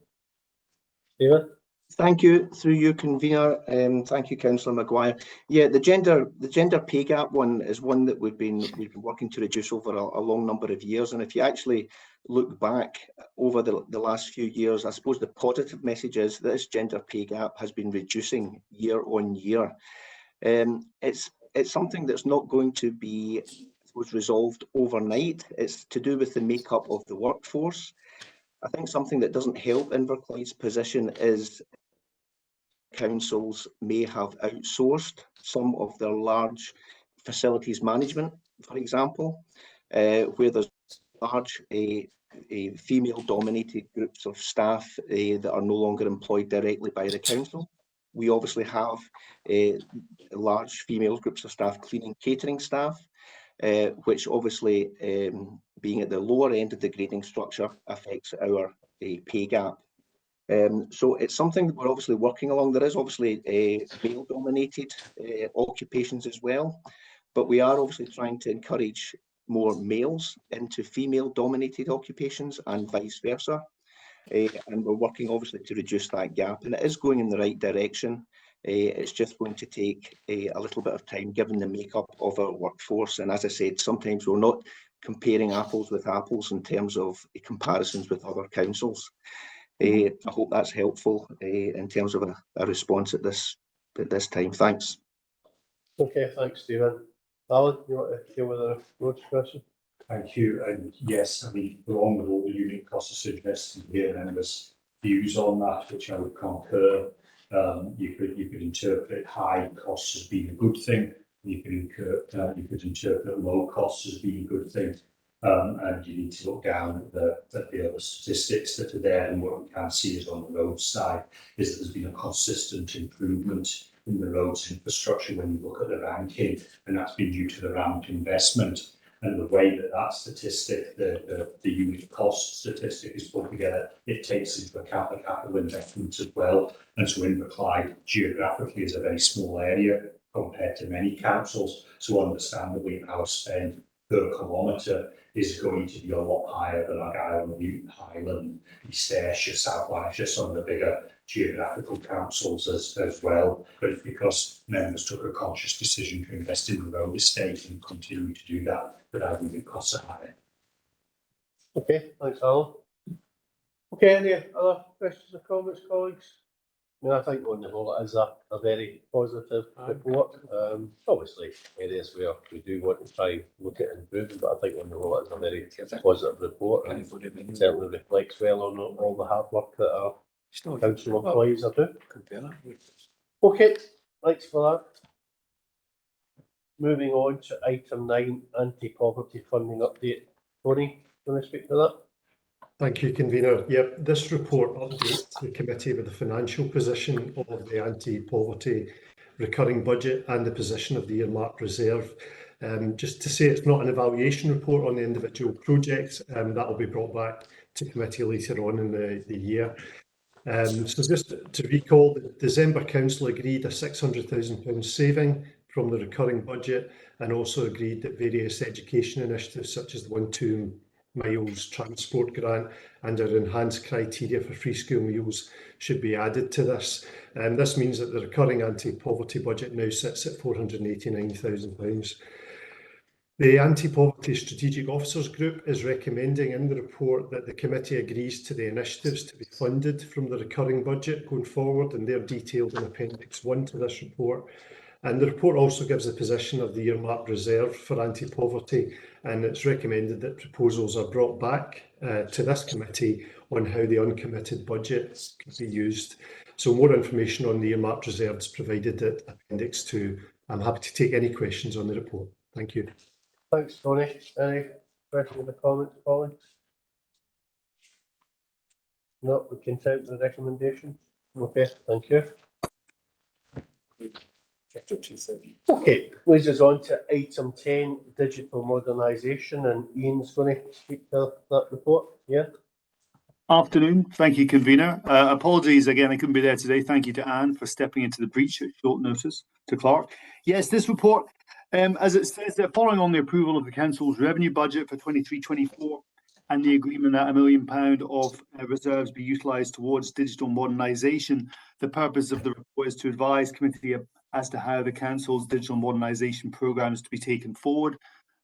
Stephen? Thank you, through you, convener. Thank you, Councillor Maguire. Yeah, the gender pay gap one is one that we've been working to reduce over a long number of years. And if you actually look back over the last few years, I suppose the positive message is that this gender pay gap has been reducing year on year. It's something that's not going to be resolved overnight. It's to do with the makeup of the workforce. I think something that doesn't help Inverclyde's position is councils may have outsourced some of their large facilities management, for example, where there's large female-dominated groups of staff that are no longer employed directly by the council. We obviously have large female groups of staff, cleaning, catering staff, which obviously, being at the lower end of the grading structure, affects our pay gap. So it's something that we're obviously working along. There is obviously male-dominated occupations as well, but we are obviously trying to encourage more males into female-dominated occupations and vice versa. And we're working obviously to reduce that gap, and it is going in the right direction. It's just going to take a little bit of time given the makeup of our workforce. And as I said, sometimes we're not comparing apples with apples in terms of comparisons with other councils. I hope that's helpful in terms of a response at this time. Thanks. Okay, thanks, Stephen. Alan, you want to deal with the roads question? Thank you. And yes, I mean, along with all the unit costs of suggesting here members' views on that, which I would concur. You could interpret high costs as being a good thing. You could interpret low costs as being a good thing. And you need to look down at the other statistics that are there, and what we can see is on the road side is that there's been a consistent improvement in the roads infrastructure when you look at the ranking, and that's been due to the ramp investment. And the way that statistic, the unit cost statistic is put together, it takes into account the capital investment as well. And so Inverclyde geographically is a very small area compared to many councils. So understandably, our spend per kilometre is going to be a lot higher than Argyll, Newton, Highland, East Ayrshire, South Lanarkshire, some of the bigger geographical councils as well. But it's because members took a conscious decision to invest in the road estate and continue to do that without moving costs are higher. Okay, thanks, Alan. Okay, any other questions or comments, colleagues? No, I think on the whole it is a very positive report. Obviously, areas where we do want to try and look at improving, but I think on the whole it is a very positive report, and it certainly reflects well on all the hard work that our council employees are doing. Okay, thanks for that. Moving on to item 9, anti-poverty funding update. Tony, do you want to speak to that? Thank you, convener. Yep, this report updates the committee with the financial position of the anti-poverty recurring budget and the position of the earmarked reserve. Just to say, it's not an evaluation report on the individual projects. That will be brought back to committee later on in the year. So just to recall, the December Council agreed a £600,000 saving from the recurring budget, and also agreed that various education initiatives such as the 1-2 miles transport grant and our enhanced criteria for free school meals should be added to this. This means that the recurring anti-poverty budget now sits at £489,000. The Anti-Poverty Strategic Officers Group is recommending in the report that the committee agrees to the initiatives to be funded from the recurring budget going forward, and they're detailed in Appendix 1 to this report. And the report also gives a position of the earmarked reserve for anti-poverty, and it's recommended that proposals are brought back to this committee on how the uncommitted budget can be used. So more information on the earmarked reserves provided at Appendix 2. I'm happy to take any questions on the report. Thank you. Thanks, Tony. Any questions or comments, colleagues? No, we content with the recommendation. Okay, thank you. Okay, leads us on to item 10, digital modernisation, and Ian's going to speak to that report. Yeah. Afternoon. Thank you, convener. Apologies again, I couldn't be there today. Thank you to Anne for stepping into the breach at short notice, to Clark. Yes, this report, as it says, following on the approval of the council's revenue budget for 23-24 and the agreement that £1 million of reserves be utilised towards digital modernisation, the purpose of the report is to advise committee as to how the council's digital modernisation programme is to be taken forward,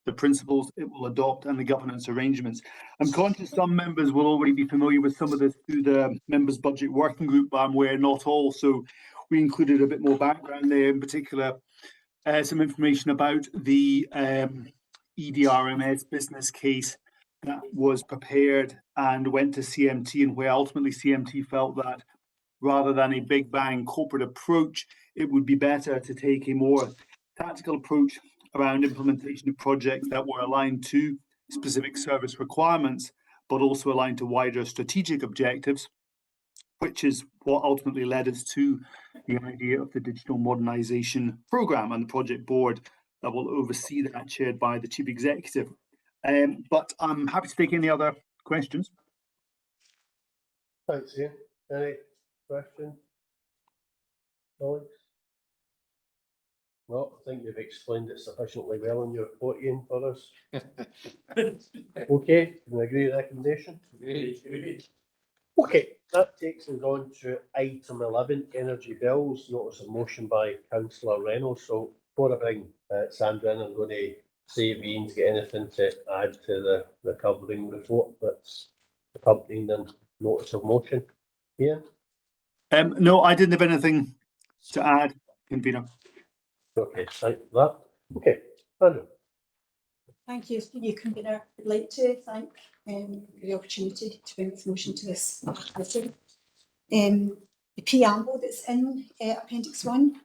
the principles it will adopt, and the governance arrangements. I'm conscious some members will already be familiar with some of this through the members' budget working group, but I'm aware not all. So we included a bit more background there, in particular, some information about the EDRMS business case that was prepared and went to CMT, and where ultimately CMT felt that rather than a big bang corporate approach, it would be better to take a more tactical approach around implementation of projects that were aligned to specific service requirements, but also aligned to wider strategic objectives, which is what ultimately led us to the idea of the Digital Modernisation Programme and the project board that will oversee that, chaired by the Chief Executive. But I'm happy to take any other questions. Thanks, Ian. Any questions? Colleagues? No, I think you've explained it sufficiently well in your report, Ian, for us. Okay, can we agree with the recommendation? Okay, that takes us on to item 11, energy bills. Notice a motion by Councillor Reynolds. So before I bring Sandra in, I'm going to see if Ian's got anything to add to the covering report that's accompanying the notice of motion. Ian? No, I didn't have anything to add, Convener. Okay, thank you for that. Okay, Sandra. Thank you, Convener. I'd like to thank for the opportunity to bring this motion to this meeting. The preamble that's in Appendix 1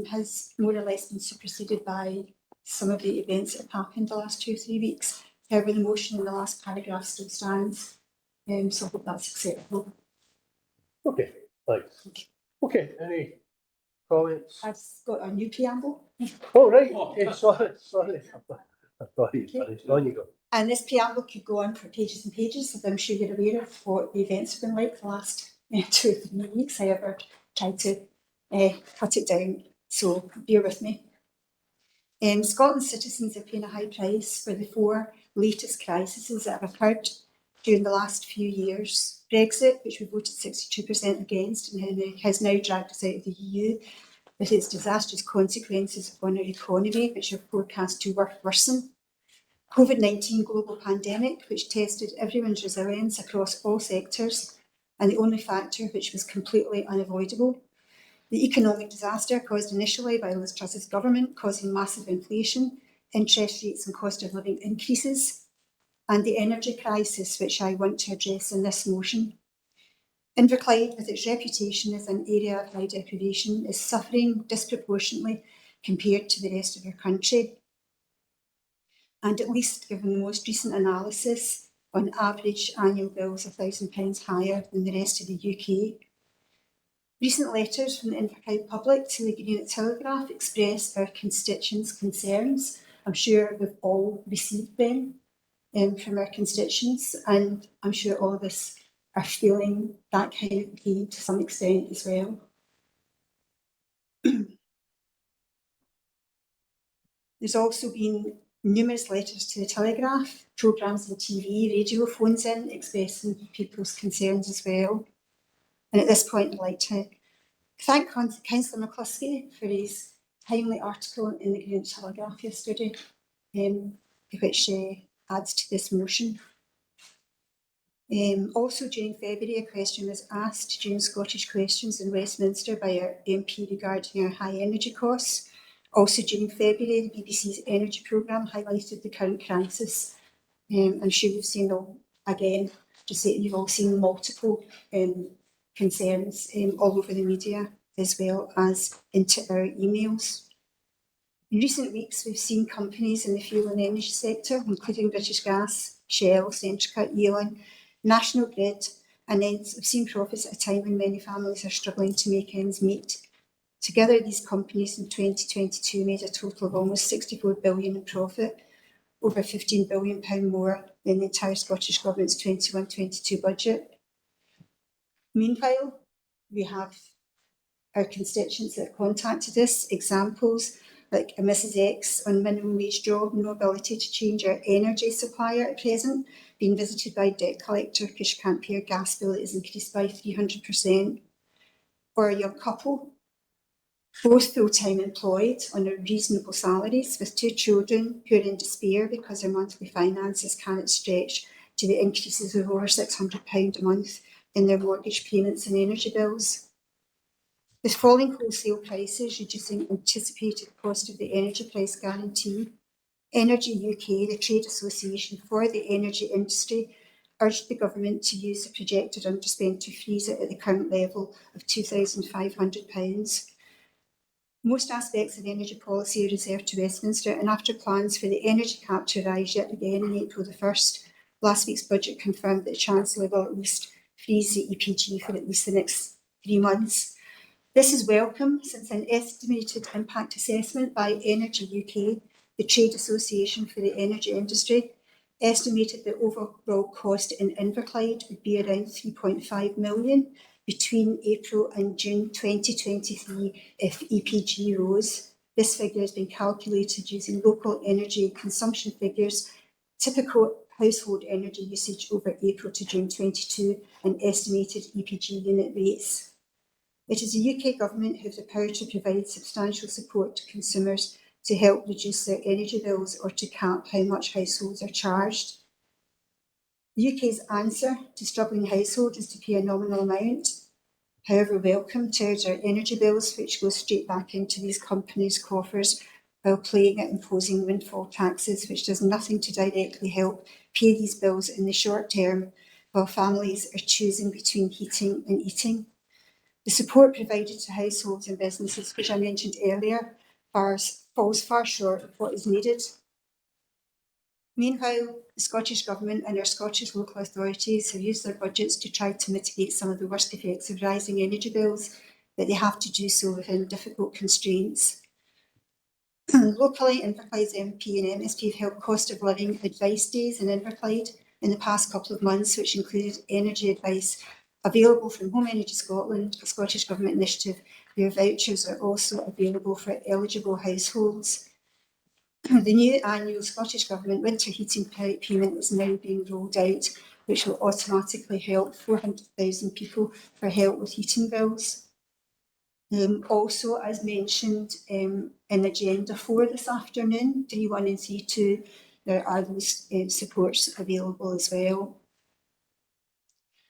has more or less been superseded by some of the events that have happened the last 2 or 3 weeks. However, the motion in the last paragraph still stands, so I hope that's acceptable. Okay, thanks. Okay, any comments? I've got a new preamble. Oh, right, okay, sorry. I thought you finished. On you go. And this preamble could go on for pages and pages, as I'm sure you're aware of what the events have been like the last 2 or 3 weeks. However, tried to cut it down, so bear with me. Scotland's citizens are paying a high price for the 4 latest crises that have occurred during the last few years. Brexit, which we voted 62% against and has now dragged us out of the EU, with its disastrous consequences on our economy, which are forecast to worsen. COVID-19 global pandemic, which tested everyone's resilience across all sectors, and the only factor which was completely unavoidable. The economic disaster caused initially by Liz Truss's government, causing massive inflation, interest rates and cost of living increases, and the energy crisis, which I want to address in this motion. Inverclyde, with its reputation as an area of high deprivation, is suffering disproportionately compared to the rest of our country. And at least given the most recent analysis, on average annual bills £1,000 higher than the rest of the UK. Recent letters from the Inverclyde public to the Greenock Telegraph express our constituents' concerns. I'm sure we've all received them from our constituents, and I'm sure all of us are feeling that kind of pain to some extent as well. There's also been numerous letters to the Telegraph, programmes on TV, radio phones in, expressing people's concerns as well. And at this point, I'd like to thank Councillor McCluskey for his timely article in the Greenock Telegraph yesterday, which adds to this motion. Also during February, a question was asked during Scottish Questions in Westminster by our MP regarding our high energy costs. Also during February, the BBC's energy programme highlighted the current crisis. I'm sure you've seen them again, just that you've all seen multiple concerns all over the media, as well as into our emails. In recent weeks, we've seen companies in the fuel and energy sector, including British Gas, Shell, Centrica, Elan, National Grid, and then we've seen profits at a time when many families are struggling to make ends meet. Together, these companies in 2022 made a total of almost 64 billion in profit, over £15 billion more than the entire Scottish Government's 21-22 budget. Meanwhile, we have our constituents that have contacted us, examples like a Mrs X on minimum wage job, no ability to change our energy supplier at present, being visited by debt collector because she can't pay her gas bill that is increased by 300%. Or a young couple, both full-time employed on reasonable salaries with 2 children who are in despair because their monthly finances cannot stretch to the increases of over £600 a month in their mortgage payments and energy bills. With falling wholesale prices reducing anticipated cost of the energy price guarantee, Energy UK, the trade association for the energy industry, urged the government to use the projected underspend to freeze it at the current level of £2,500. Most aspects of energy policy are reserved to Westminster, and after plans for the energy cap to rise yet again on April the 1st, last week's budget confirmed that the Chancellor will at least freeze the EPG for at least the next 3 months. This is welcome, since an estimated impact assessment by Energy UK, the trade association for the energy industry, estimated the overall cost in Inverclyde would be around 3.5 million between April and June 2023 if EPG rose. This figure has been calculated using local energy consumption figures, typical household energy usage over April to June 22 and estimated EPG unit rates. It is the UK government who have the power to provide substantial support to consumers to help reduce their energy bills or to cap how much households are charged. The UK's answer to struggling households is to pay a nominal amount, however welcome, towards our energy bills, which go straight back into these companies' coffers, while playing at imposing windfall taxes, which does nothing to directly help pay these bills in the short term, while families are choosing between heating and eating. The support provided to households and businesses, which I mentioned earlier, falls far short of what is needed. Meanwhile, the Scottish Government and our Scottish local authorities have used their budgets to try to mitigate some of the worst effects of rising energy bills, but they have to do so within difficult constraints. Locally, Inverclyde's MP and MSP have held cost of living advice days in Inverclyde in the past couple of months, which included energy advice available from Home Energy Scotland, a Scottish Government initiative, where vouchers are also available for eligible households. The new annual Scottish Government winter heating payment is now being rolled out, which will automatically help 400,000 people for help with heating bills. Also, as mentioned in Agenda 4 this afternoon, 3.1 and 3.2, there are those supports available as well.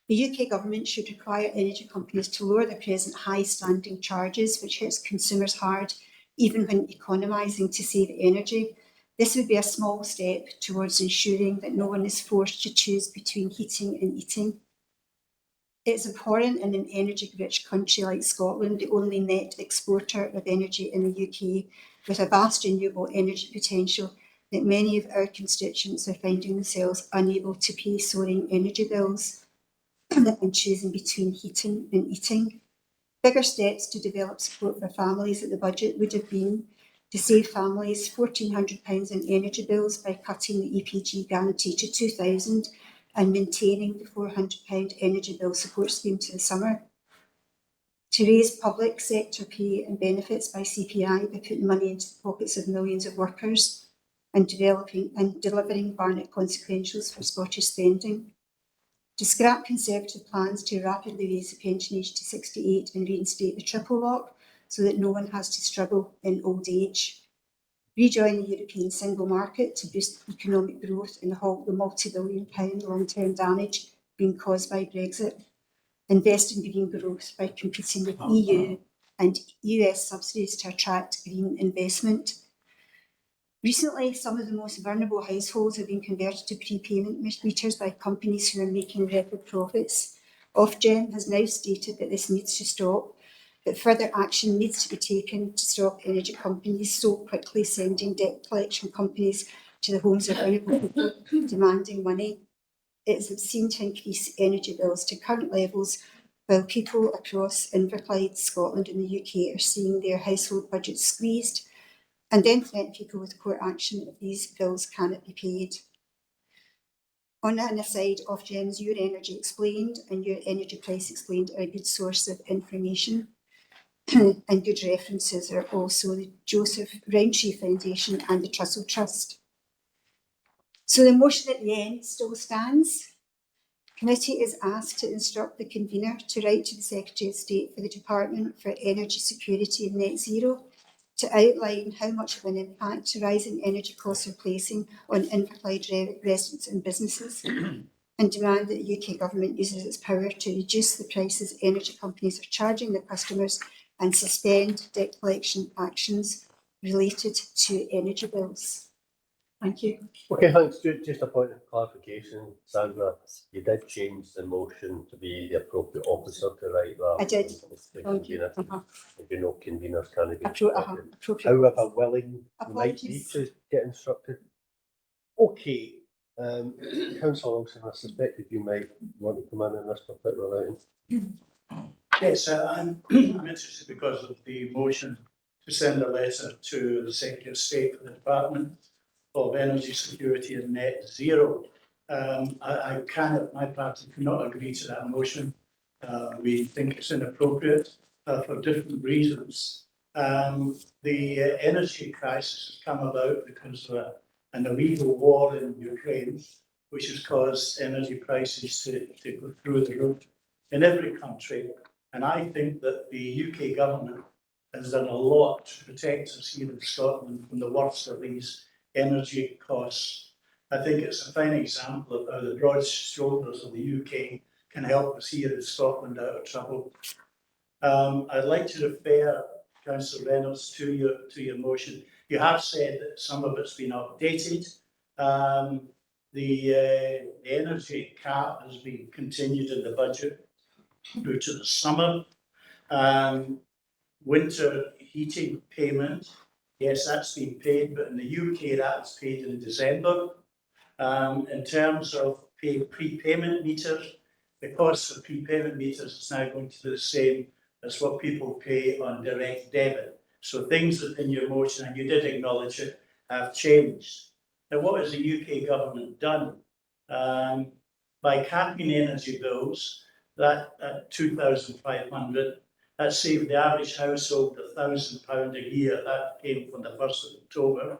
The UK Government should require energy companies to lower their present high standing charges, which hits consumers hard, even when economising to save energy. This would be a small step towards ensuring that no one is forced to choose between heating and eating. It's abhorrent in an energy-rich country like Scotland, the only net exporter of energy in the UK, with a vast renewable energy potential, that many of our constituents are finding themselves unable to pay soaring energy bills and choosing between heating and eating. Bigger steps to develop support for families at the budget would have been to save families £1,400 in energy bills by cutting the EPG guarantee to £2,000 and maintaining the £400 energy bill support scheme to the summer. To raise public sector pay and benefits by CPI by putting money into the pockets of millions of workers and delivering Barnett consequentials for Scottish spending. To scrap Conservative plans to rapidly raise the pension age to 68 and reinstate the triple lock so that no one has to struggle in old age. Rejoin the European single market to boost economic growth and halt the multi-billion-pound long-term damage being caused by Brexit. Invest in green growth by competing with EU and US subsidies to attract green investment. Recently, some of the most vulnerable households have been converted to prepayment meters by companies who are making record profits. Ofgem has now stated that this needs to stop, but further action needs to be taken to stop energy companies so quickly sending debt collection companies to the homes of vulnerable people demanding money. It is obscene to increase energy bills to current levels while people across Inverclyde, Scotland and the UK are seeing their household budgets squeezed, and then threaten people with court action if these bills cannot be paid. On an aside, Ofgem's Your Energy Explained and Your Energy Price Explained are a good source of information, and good references are also the Joseph Rowntree Foundation and the Trussell Trust. So the motion at the end still stands. Committee is asked to instruct the convener to write to the Secretary of State for the Department for Energy Security and Net Zero to outline how much of an impact rising energy costs are placing on Inverclyde residents and businesses, and demand that the UK Government uses its power to reduce the prices energy companies are charging their customers and suspend debt collection actions related to energy bills. Thank you. Okay, thanks. Just a point of clarification, Sandra, you did change the motion to be the appropriate officer to write that. I did. The Thank you. convener. You know, conveners can't be Appropriate. however willing you might be Apologies. to get instructed. Okay, Councillor Wilson, I suspected you might want to come in this particular item. Yes, I'm interested because of the motion to send a letter to the Secretary of State for the Department of Energy Security and Net Zero. I cannot, my party cannot agree to that motion. We think it's inappropriate for different reasons. The energy crisis has come about because of an illegal war in Ukraine, which has caused energy prices to go through the roof in every country. And I think that the UK government has done a lot to protect us here in Scotland from the worst of these energy costs. I think it's a fine example of how the broad shoulders of the UK can help us here in Scotland out of trouble. I'd like to refer Councillor Reynolds to your motion. You have said that some of it's been updated. The energy cap has been continued in the budget through to the summer. Winter heating payment, yes, that's been paid, but in the UK that's paid in December. In terms of prepayment meters, the cost of prepayment meters is now going to be the same as what people pay on direct debit. So things within your motion, and you did acknowledge it, have changed. Now, what has the UK government done? By capping energy bills, that at 2,500, that saved the average household £1,000 a year. That came from the 1st of October.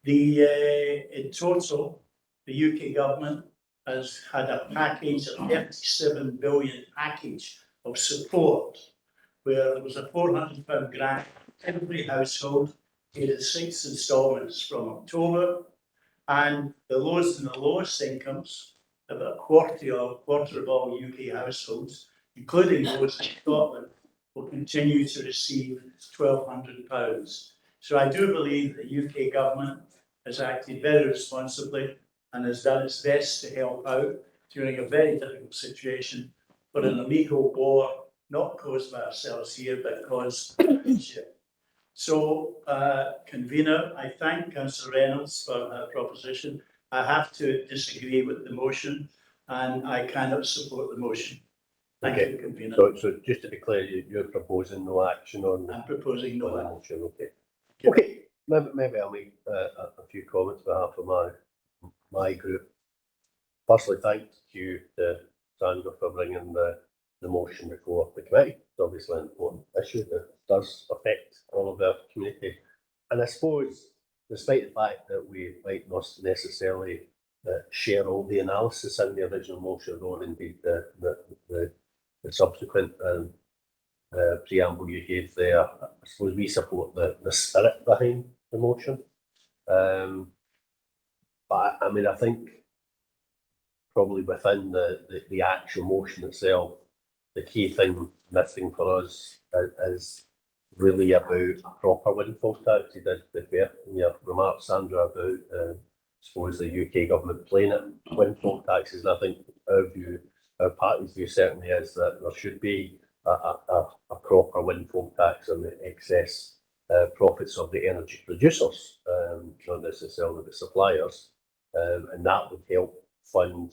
In total, the UK government has had a package, a 37 billion package of support, where there was a £400 grant. Every household paid in 6 instalments from October, and the lowest and the lowest incomes, about a quarter of all UK households, including those in Scotland, will continue to receive £1,200. So I do believe the UK government has acted very responsibly and has done its best to help out during a very difficult situation, but an illegal war not caused by ourselves here, but caused by Russia. So, convener, I thank Councillor Reynolds for her proposition. I have to disagree with the motion, and I cannot support the motion. Thank you, convener. So just to be clear, you're proposing no action on I'm proposing no action. Okay. Okay. Maybe I'll make a few comments on behalf of my group. Firstly, thank you to Sandra for bringing the motion before the committee. It's obviously an important issue that does affect all of our community. And I suppose, despite the fact that we might not necessarily share all the analysis in the original motion, or indeed the subsequent preamble you gave there, I suppose we support the spirit behind the motion. But I mean, I think probably within the actual motion itself, the key thing missing for us is really about a proper windfall tax. You did refer in your remarks, Sandra, about I suppose the UK government playing at windfall taxes, and I think our view, our party's view certainly is that there should be a proper windfall tax on the excess profits of the energy producers, not necessarily the suppliers, and that would help fund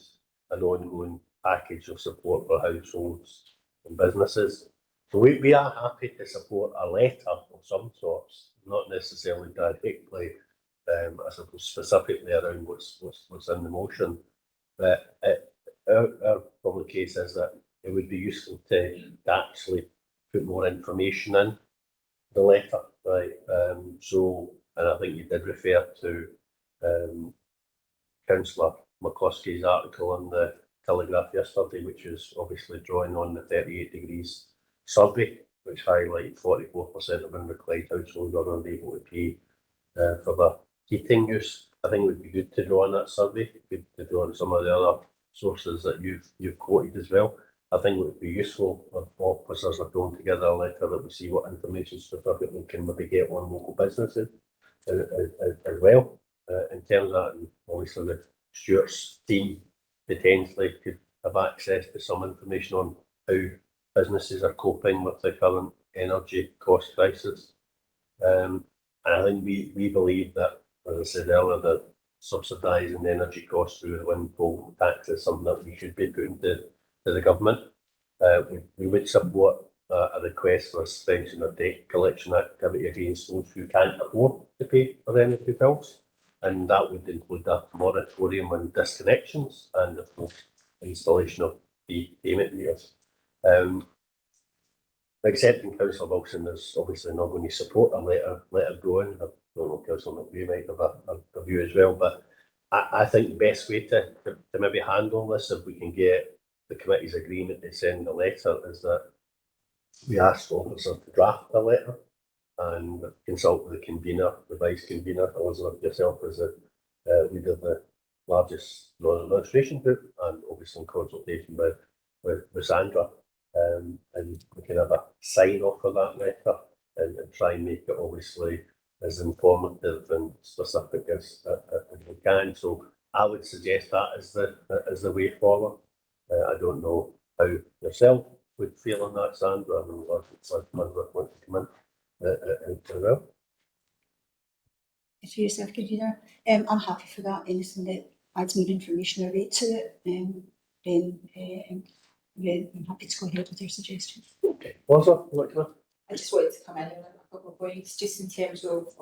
an ongoing package of support for households and businesses. So we are happy to support a letter of some sorts, not necessarily directly, I suppose specifically around what's in the motion. But our probably case is that it would be useful to actually put more information in the letter, right? And I think you did refer to Councillor McCluskey's article on the Telegraph yesterday, which is obviously drawing on the 38 Degrees survey, which highlighted 44% of Inverclyde households are unable to pay for their heating use. I think it would be good to draw on that survey, good to draw on some of the other sources that you've quoted as well. I think it would be useful if officers are throwing together a letter that we see what information specifically can maybe get on local businesses as well. in terms of that, and obviously the Stuart's team potentially could have access to some information on how businesses are coping with the current energy cost crisis. And I think we believe that, as I said earlier, that subsidising energy costs through the windfall tax is something that we should be putting to the government. We would support a request for a suspension of debt collection activity against those who can't afford to pay for their energy bills, and that would include a moratorium on disconnections and, of course, installation of the payment meters. Accepting Councillor Wilson is obviously not going to support a letter going. I don't know, Councillor McVeigh might have a view as well, but I think the best way to maybe handle this, if we can get the committee's agreement to send a letter, is that we ask the officer to draft a letter and consult with the convener, the vice convener, Elizabeth, yourself as the leader of the largest non-administration group, and obviously in consultation with Sandra. And we can have a sign off of that letter and try and make it obviously as informative and specific as we can. So I would suggest that as the way forward. I don't know how yourself would feel on that, Sandra. I mean, want to come in as well. If you're yourself, convener, I'm happy for that. Anything that adds more information or weight to it, then I'm happy to go ahead with your suggestion. Okay. Elizabeth, I just wanted to come in on a couple of points, just in terms of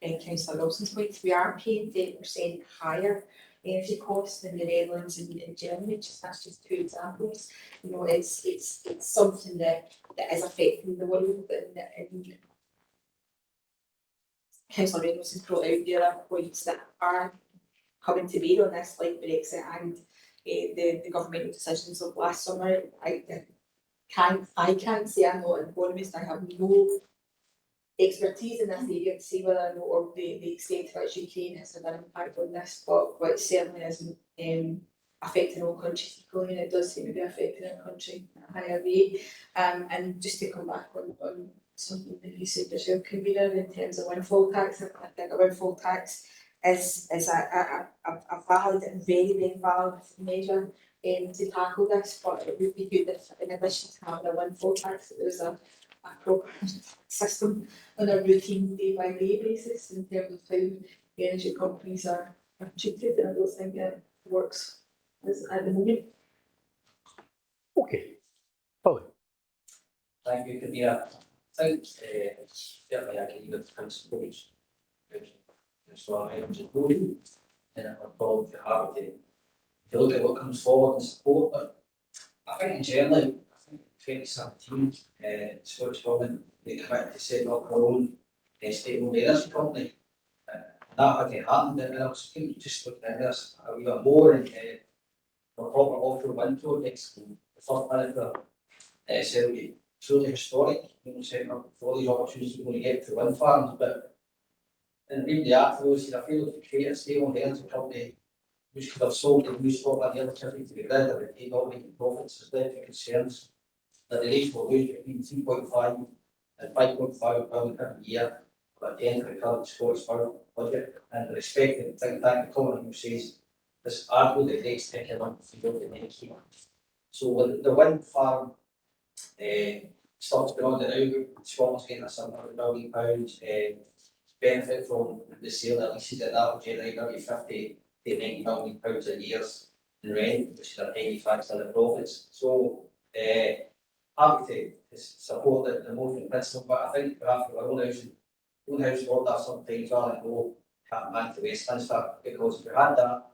Councillor Wilson's points. We are paying 30% higher energy costs than the Netherlands and Germany. That's just two examples. You know, it's something that is affecting the world, and Councillor Reynolds has brought out there are points that are coming to bear on this, like Brexit and the governmental decisions of last summer. I can't say I'm not an economist. I have no expertise in this area to say whether I know or the extent to which Ukraine has had an impact on this, but it certainly isn't affecting all countries equally, and it does seem to be affecting our country in a higher way. And just to come back on something that you said yourself, convener, in terms of windfall tax, I think a windfall tax is a valid and very, very valid measure to tackle this, but it would be good if, in addition to having a windfall tax, there was a proper system on a routine day-by-day basis in terms of how the energy companies are treated, and I don't think it works at the moment. Okay. Polly. Thank you, convener. I think certainly I agree with principles. So I'm just voting, and I'm probably happy to look at what comes forward and support. But I think in general, I think 2017, Scottish Government, they committed to set up their own state-owned energy company. That hadn't happened, and I was just looking at this a wee bit more, and proper offshore wind projects. The first minister said it would be truly historic, setting up all these opportunities we're going to get to wind farms. But in reading the articles, I feel if you create a state-owned energy company, which could have sold the new Scotland electricity to the grid, that would take all making profits. There's led to concerns that the rates will lose between 3.5 and 5.5 billion per year at the end of the current Scottish power budget. And respecting the think tank, the Common who says this article that takes economic field in any key. So when the wind farm starts going on now, Scotland's getting a £700 million benefit from the sale of leases, that will generate maybe £50 to £90 million a year in rent, which is a 95% of profits. So happy to support the motion in principle, but I think perhaps our own house order sometimes rather than go back to Westminster, because if we had that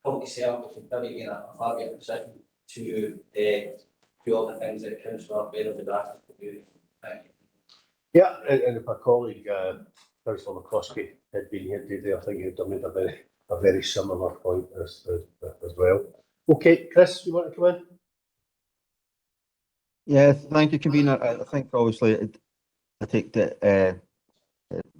company set up, we could maybe be in a far better position to do all the things that Councillor Reynolds would ask us to do. Thank you. Yeah, and if my colleague Councillor McCluskey had been here today, I think he'd have made a very similar point as well. Okay, Chris, you want to come in? Yeah, thank you, convener. I think obviously I take that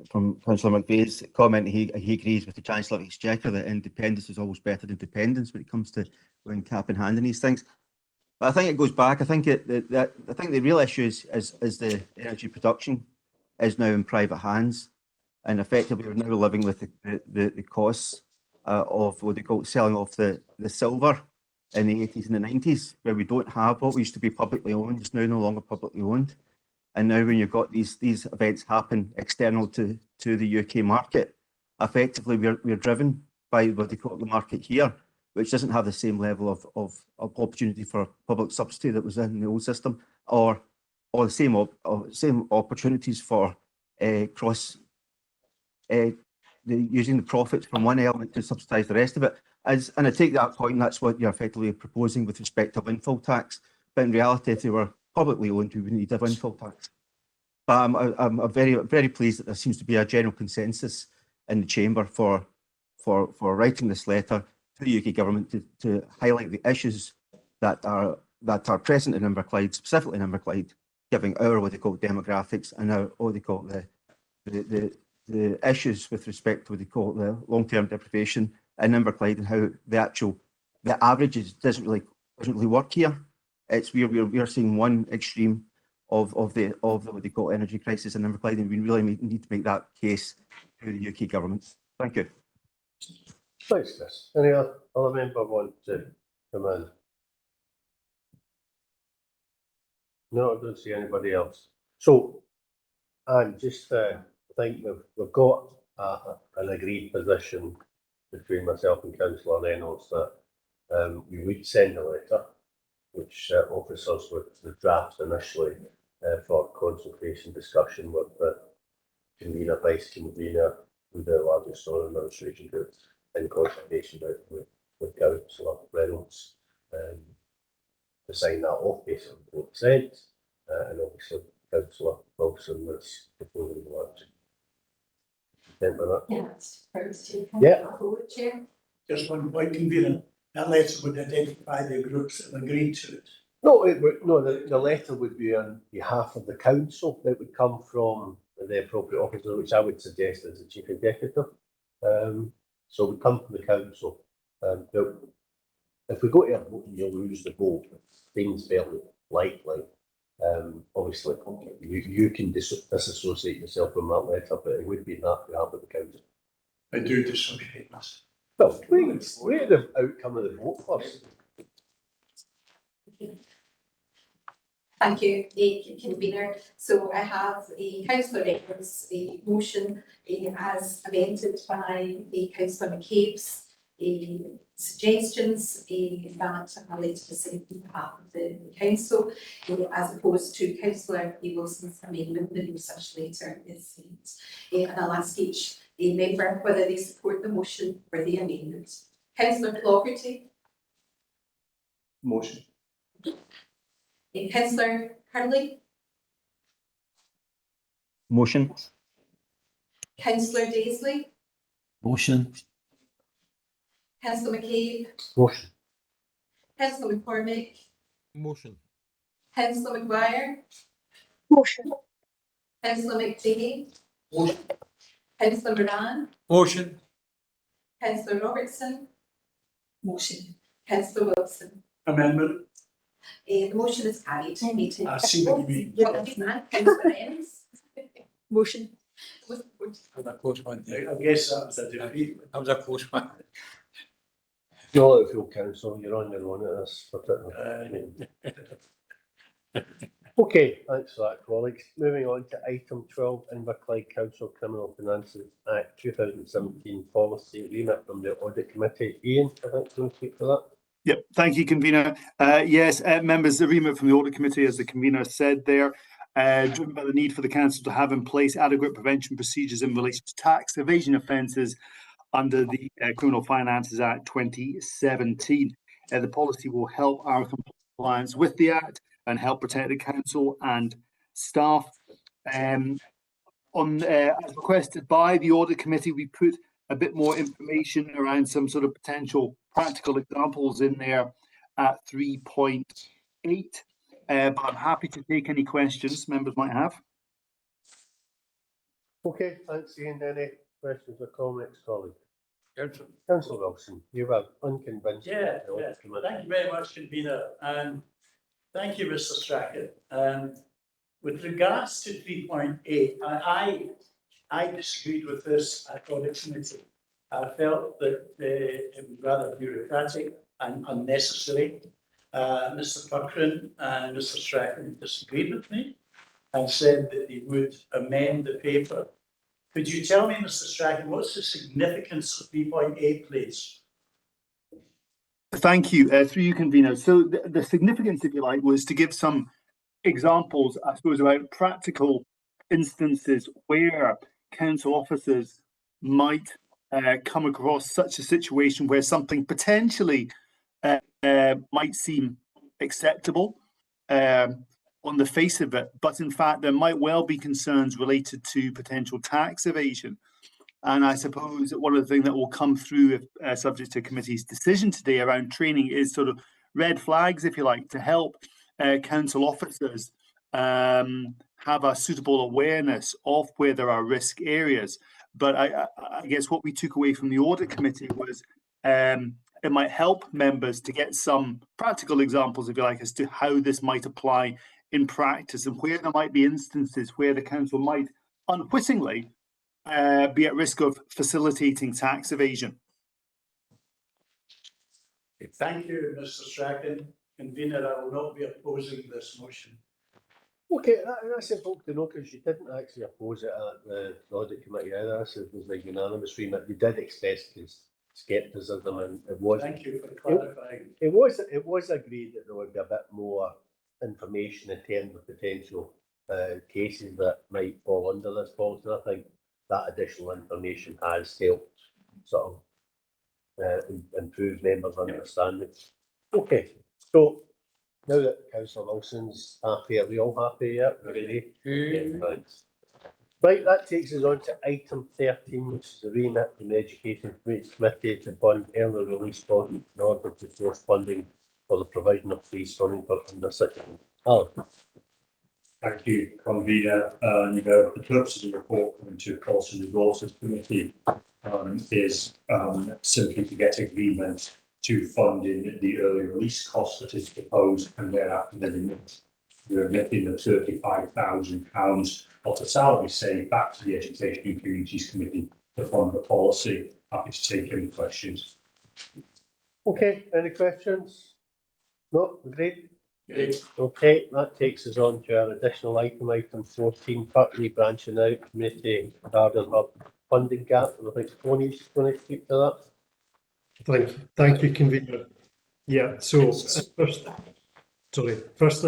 from Councillor McVeigh's comment, he agrees with the Chancellor of Exchequer that independence is always better than dependence when it comes to going cap in hand in these things. But I think it goes back. I think the real issue is the energy production is now in private hands. and effectively we're now living with the costs of what they call selling off the silver in the 80s and the 90s, where we don't have what we used to be publicly owned. It's now no longer publicly owned. And now when you've got these events happen external to the UK market, effectively we're driven by what they call the market here, which doesn't have the same level of opportunity for public subsidy that was in the old system, or the same opportunities for using the profits from one element to subsidise the rest of it. And I take that point, and that's what you're effectively proposing with respect to windfall tax. But in reality, if they were publicly owned, we would need a windfall tax. But I'm very, very pleased that there seems to be a general consensus in the chamber for writing this letter to the UK government to highlight the issues that are present in Inverclyde, specifically in Inverclyde, giving our what they call demographics and our what they call the issues with respect to what they call the long-term deprivation in Inverclyde, and how the averages doesn't really work here. It's we're seeing one extreme of the what they call energy crisis in Inverclyde, and we really need to make that case to the UK government. Thank you. Thanks, Chris. Any other member want to come in? No, I don't see anybody else. So, and just I think we've got an agreed position between myself and Councillor Reynolds that we would send a letter which offers us with the draft initially for consultation discussion with the convener, vice convener, with the largest storm administration group, in consultation with Councillor Reynolds to sign that off based on what was said, and obviously Councillor Wilson was proposing the words. Yeah. Just one point, convener. That letter would identify the groups that have agreed to it. No, the letter would be on behalf of the council. It would come from the appropriate officer, which I would suggest is the chief executive. So it would come from the council. If we go to a vote and you lose the vote, things fairly likely. Obviously, you can disassociate yourself from that letter, but it would be that behalf of the council. I do dissociate myself. Well, wait the outcome of the vote first. Thank you, convener. So I have a Councillor Reynolds' motion as amended by Councillor McCabe's suggestions that a letter is sent on behalf of the council, as opposed to Councillor Wilson's amendment that no such letter is sent. And I'll ask each member whether they support the motion or the amendment. Councillor Clougherty. Motion. Councillor Hurley. Motion. Councillor Daisley. Motion. Councillor McCabe. Motion. Councillor McCormick. Motion. Councillor Maguire. Motion. Councillor McDahey. Motion. Councillor Moran. Motion. Councillor Robertson. Motion. Councillor Wilson. Amendment. The motion is carried. I see what you mean. Councillor Ennis. Motion. That was a close one. I guess that was a defeat. That was a close one. No, let it feel council, you're on your own at this particular. Okay, thanks for that, colleagues. Moving on to item 12, Inverclyde Council Criminal Finances Act 2017 policy remit from the Audit Committee. Ian, I think you want to speak for that. Yep, thank you, convener. Yes, members, the remit from the Audit Committee, as the convener said there, driven by the need for the council to have in place adequate prevention procedures in relation to tax evasion offences under the Criminal Finances Act 2017. The policy will help our compliance with the Act and help protect the council and staff. As requested by the Audit Committee, we put a bit more information around some sort of potential practical examples in there at 3.8. But I'm happy to take any questions members might have. Okay, thanks, Ian. Any questions or comments, colleague? Councillor Wilson, you were unconvinced. Yeah, thank you very much, convener, and thank you, Mr. Strachan. With regards to 3.8, I disagreed with this at audit committee. I felt that it was rather bureaucratic and unnecessary. Mr Puckrin and Mr Strachan disagreed with me and said that they would amend the paper. Could you tell me, Mr Strachan, what's the significance of 3.8, please? Thank you, through you, convener. So the significance, if you like, was to give some examples, I suppose, about practical instances where council officers might come across such a situation where something potentially might seem acceptable on the face of it, but in fact there might well be concerns related to potential tax evasion. And I suppose one of the things that will come through, subject to committee's decision today around training, is sort of red flags, if you like, to help council officers have a suitable awareness of where there are risk areas. But I guess what we took away from the audit committee was it might help members to get some practical examples, if you like, as to how this might apply in practice and where there might be instances where the council might unwittingly be at risk of facilitating tax evasion. Thank you, Mr Strachan. Convener, I will not be opposing this motion. Okay, that's important to know, because you didn't actually oppose it at the audit committee either. So it was a unanimous remit. You did express scepticism, and it was. Thank you for clarifying. It was agreed that there would be a bit more information in terms of potential cases that might fall under this policy. I think that additional information has helped sort of improve members' understanding. Okay, so now that Councillor Wilson's happy, are we all happy yet? Ready? Yeah, thanks. Right, that takes us on to item 13, which is the remit from the Education Committee to fund early release funds in order to source funding for the provision of free swimming for under 16. Thank you, convener. The purpose of the report coming to Costs and Resources Committee is simply to get agreement to funding the early release cost that is proposed, and thereafter we're remitting the £35,000 of the salary saved back to the Education and Communities Committee to fund the policy. Happy to take any questions. Okay, any questions? No, great. Okay, that takes us on to our additional item 14, Partly Branching Out Committee Garden Hub funding gap. And I think Tony's going to speak to that. Thank you, convener. Yeah, so firstly,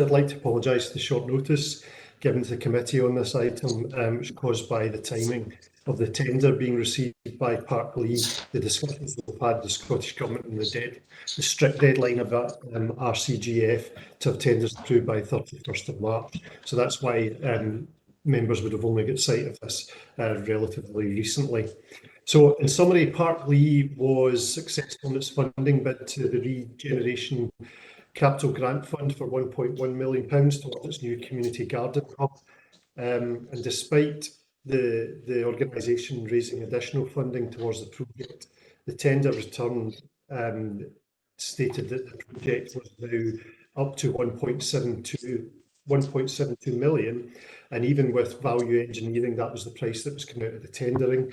I'd like to apologise for the short notice given to the committee on this item, which was caused by the timing of the tender being received by Parkleigh, the discussions we've had with the Scottish Government and the strict deadline of RCGF to have tenders approved by 31st of March. So that's why members would have only got sight of this relatively recently. So in summary, Parkleigh was successful in its funding bid to the Regeneration Capital Grant Fund for £1.1 million towards its new community garden hub. And despite the organisation raising additional funding towards the project, the tender return stated that the project was now up to 1.72 million, and even with value engineering, that was the price that was coming out of the tendering,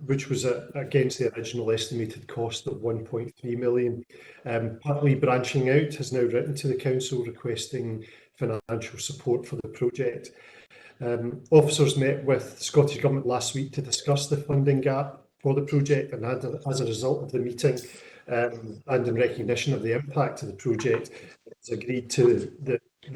which was against the original estimated cost of 1.3 million. Partly Branching Out has now written to the council requesting financial support for the project. Officers met with the Scottish Government last week to discuss the funding gap for the project, and as a result of the meeting and in recognition of the impact of the project, they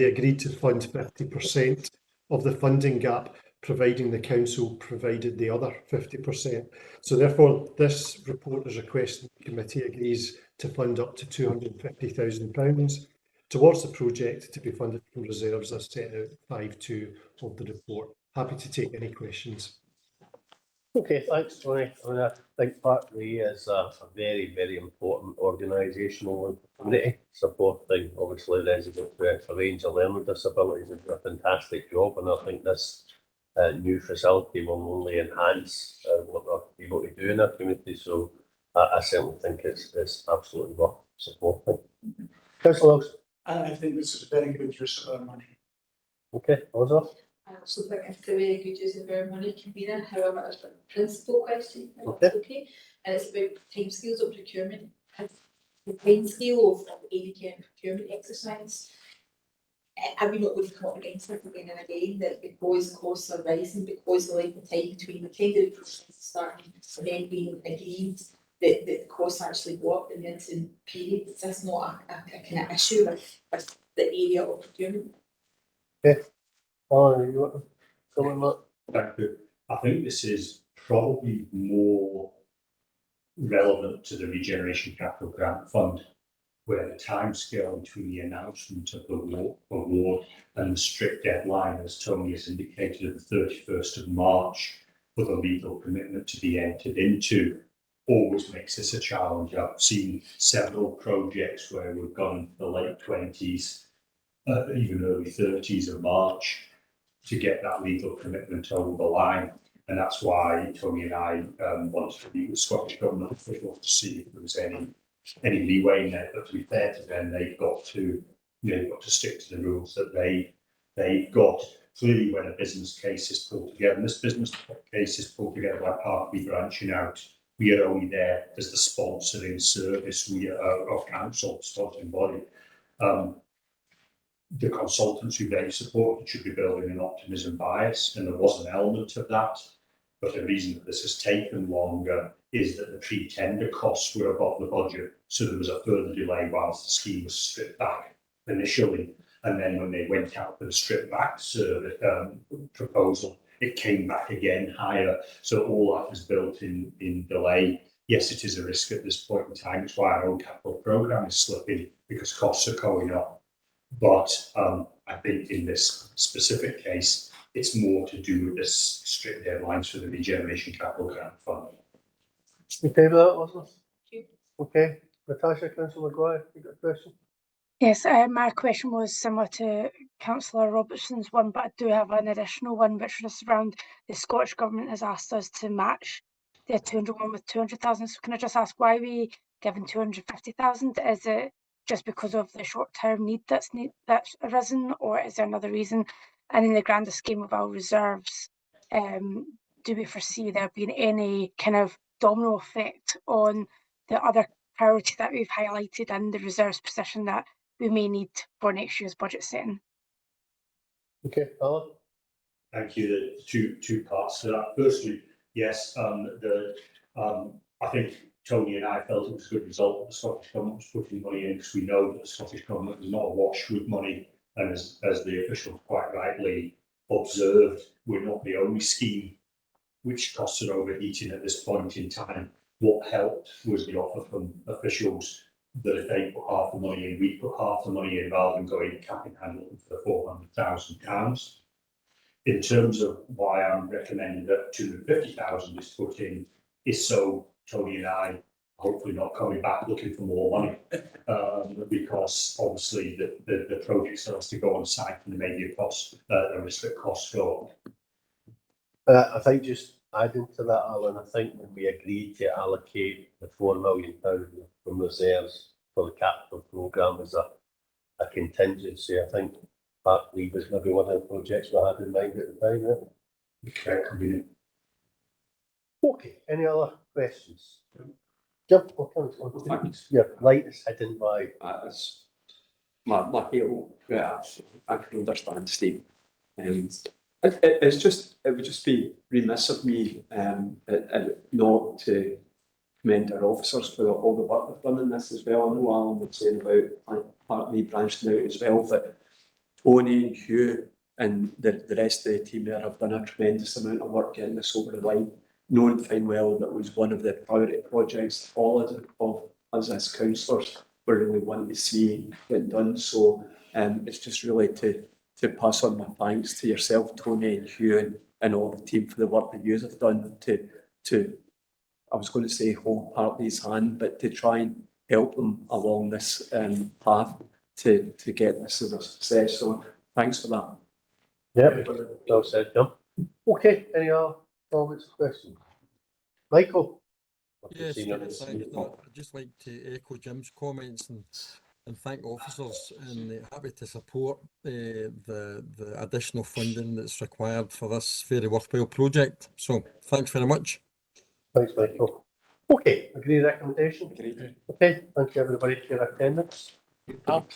agreed to fund 50% of the funding gap, providing the council provided the other 50%. So therefore, this report is requesting the committee agrees to fund up to £250,000 towards the project to be funded from reserves as set out 5.2 of the report. Happy to take any questions. Okay, thanks, Tony. I think Parkleigh is a very, very important organisational community supporting, obviously, residents with a range of learning disabilities and do a fantastic job. And I think this new facility will only enhance what they're able to do in our community. So I certainly think it's absolutely worth supporting. Councillor Wilson. I think this is a very good use of our money. Okay, Elizabeth. I also think it's a very good use of our money, convener. However, it's a principal question, if that's okay. And it's about timescales of procurement. Has the timescale of any kind of procurement exercise, are we not going to come up against it again and again, that because costs are rising, because the length of time between the tender process starting and then being agreed, that the costs actually go up in the interim period? Is this not a kind of issue with the area of procurement? Okay. Alan, you want to comment on that? Thank you. I think this is probably more relevant to the Regeneration Capital Grant Fund, where the timescale between the announcement of the award and the strict deadline, as Tony has indicated, of the 31st of March for the legal commitment to be entered into, always makes this a challenge. I've seen several projects where we've gone into the late 20s, even early 30s of March to get that legal commitment over the line. And that's why Tony and I wanted to meet with Scottish Government officials to see if there was any leeway in there. But to be fair to them, they've got to stick to the rules that they've got. Clearly, when a business case is pulled together, and this business case is pulled together by Parkby branching out, we are only there as the sponsoring service. We are our council, sponsoring body. The consultants who they supported should be building an optimism bias, and there was an element of that. But the reason that this has taken longer is that the pre-tender costs were above the budget, so there was a further delay whilst the scheme was stripped back initially. And then when they went out for the stripped back proposal, it came back again higher. So all that was built in delay. Yes, it is a risk at this point in time. It's why our own capital programme is slipping, because costs are going up. But I think in this specific case, it's more to do with this strict deadlines for the Regeneration Capital Grant Fund. Okay with that, Elizabeth? Okay. Natasha, Councillor Maguire, you got a question? Yes, my question was similar to Councillor Robertson's one, but I do have an additional one, which is around the Scottish Government has asked us to match the 201 with 200,000. So can I just ask why we given 250,000? Is it just because of the short-term need that's arisen, or is there another reason? And in the grander scheme of our reserves, do we foresee there being any kind of domino effect on the other priority that we've highlighted in the reserves position that we may need for next year's budget setting? Okay, Alan? Thank you. The two parts to that. Firstly, yes, I think Tony and I felt it was a good result that the Scottish Government was putting money in, because we know that the Scottish Government is not awash with money. And as the officials quite rightly observed, we're not the only scheme which costs are overheating at this point in time. What helped was the offer from officials that if they put half the money in, we put half the money in, rather than going cap in hand looking for £400,000. In terms of why I'm recommending that 250,000 is put in, is so Tony and I hopefully not coming back looking for more money, because obviously the project still has to go on site and there may be a risk that costs go up. I think just adding to that, Alan, I think when we agreed to allocate the £4 million from reserves for the capital programme as a contingency, I think Parkby was maybe one of the projects we had in mind at the time. Yeah? Okay, any other questions? Jim, your light is hidden by. My halo, yeah, I can understand, Steve. It would just be remiss of me not to commend our officers for all the work they've done in this as well. I know Alan was saying about Parkby branching out as well, but Tony, Hugh and the rest of the team there have done a tremendous amount of work getting this over the line, knowing fine well that it was one of the priority projects all of us as councillors were really wanting to see get done. So it's just really to pass on my thanks to yourself, Tony and Hugh and all the team for the work that you have done to I was going to say hold Parkby's hand, but to try and help them along this path to get this as a success. So thanks for that. Yeah, well said, Jim. Okay, any other comments or questions? Michael? Yes, I'd just like to echo Jim's comments and and thank officers, and happy to support the additional funding that's required for this very worthwhile project. So thanks very much. Thanks, Michael. Okay, agree recommendation? Okay, thank you everybody for your attendance. So.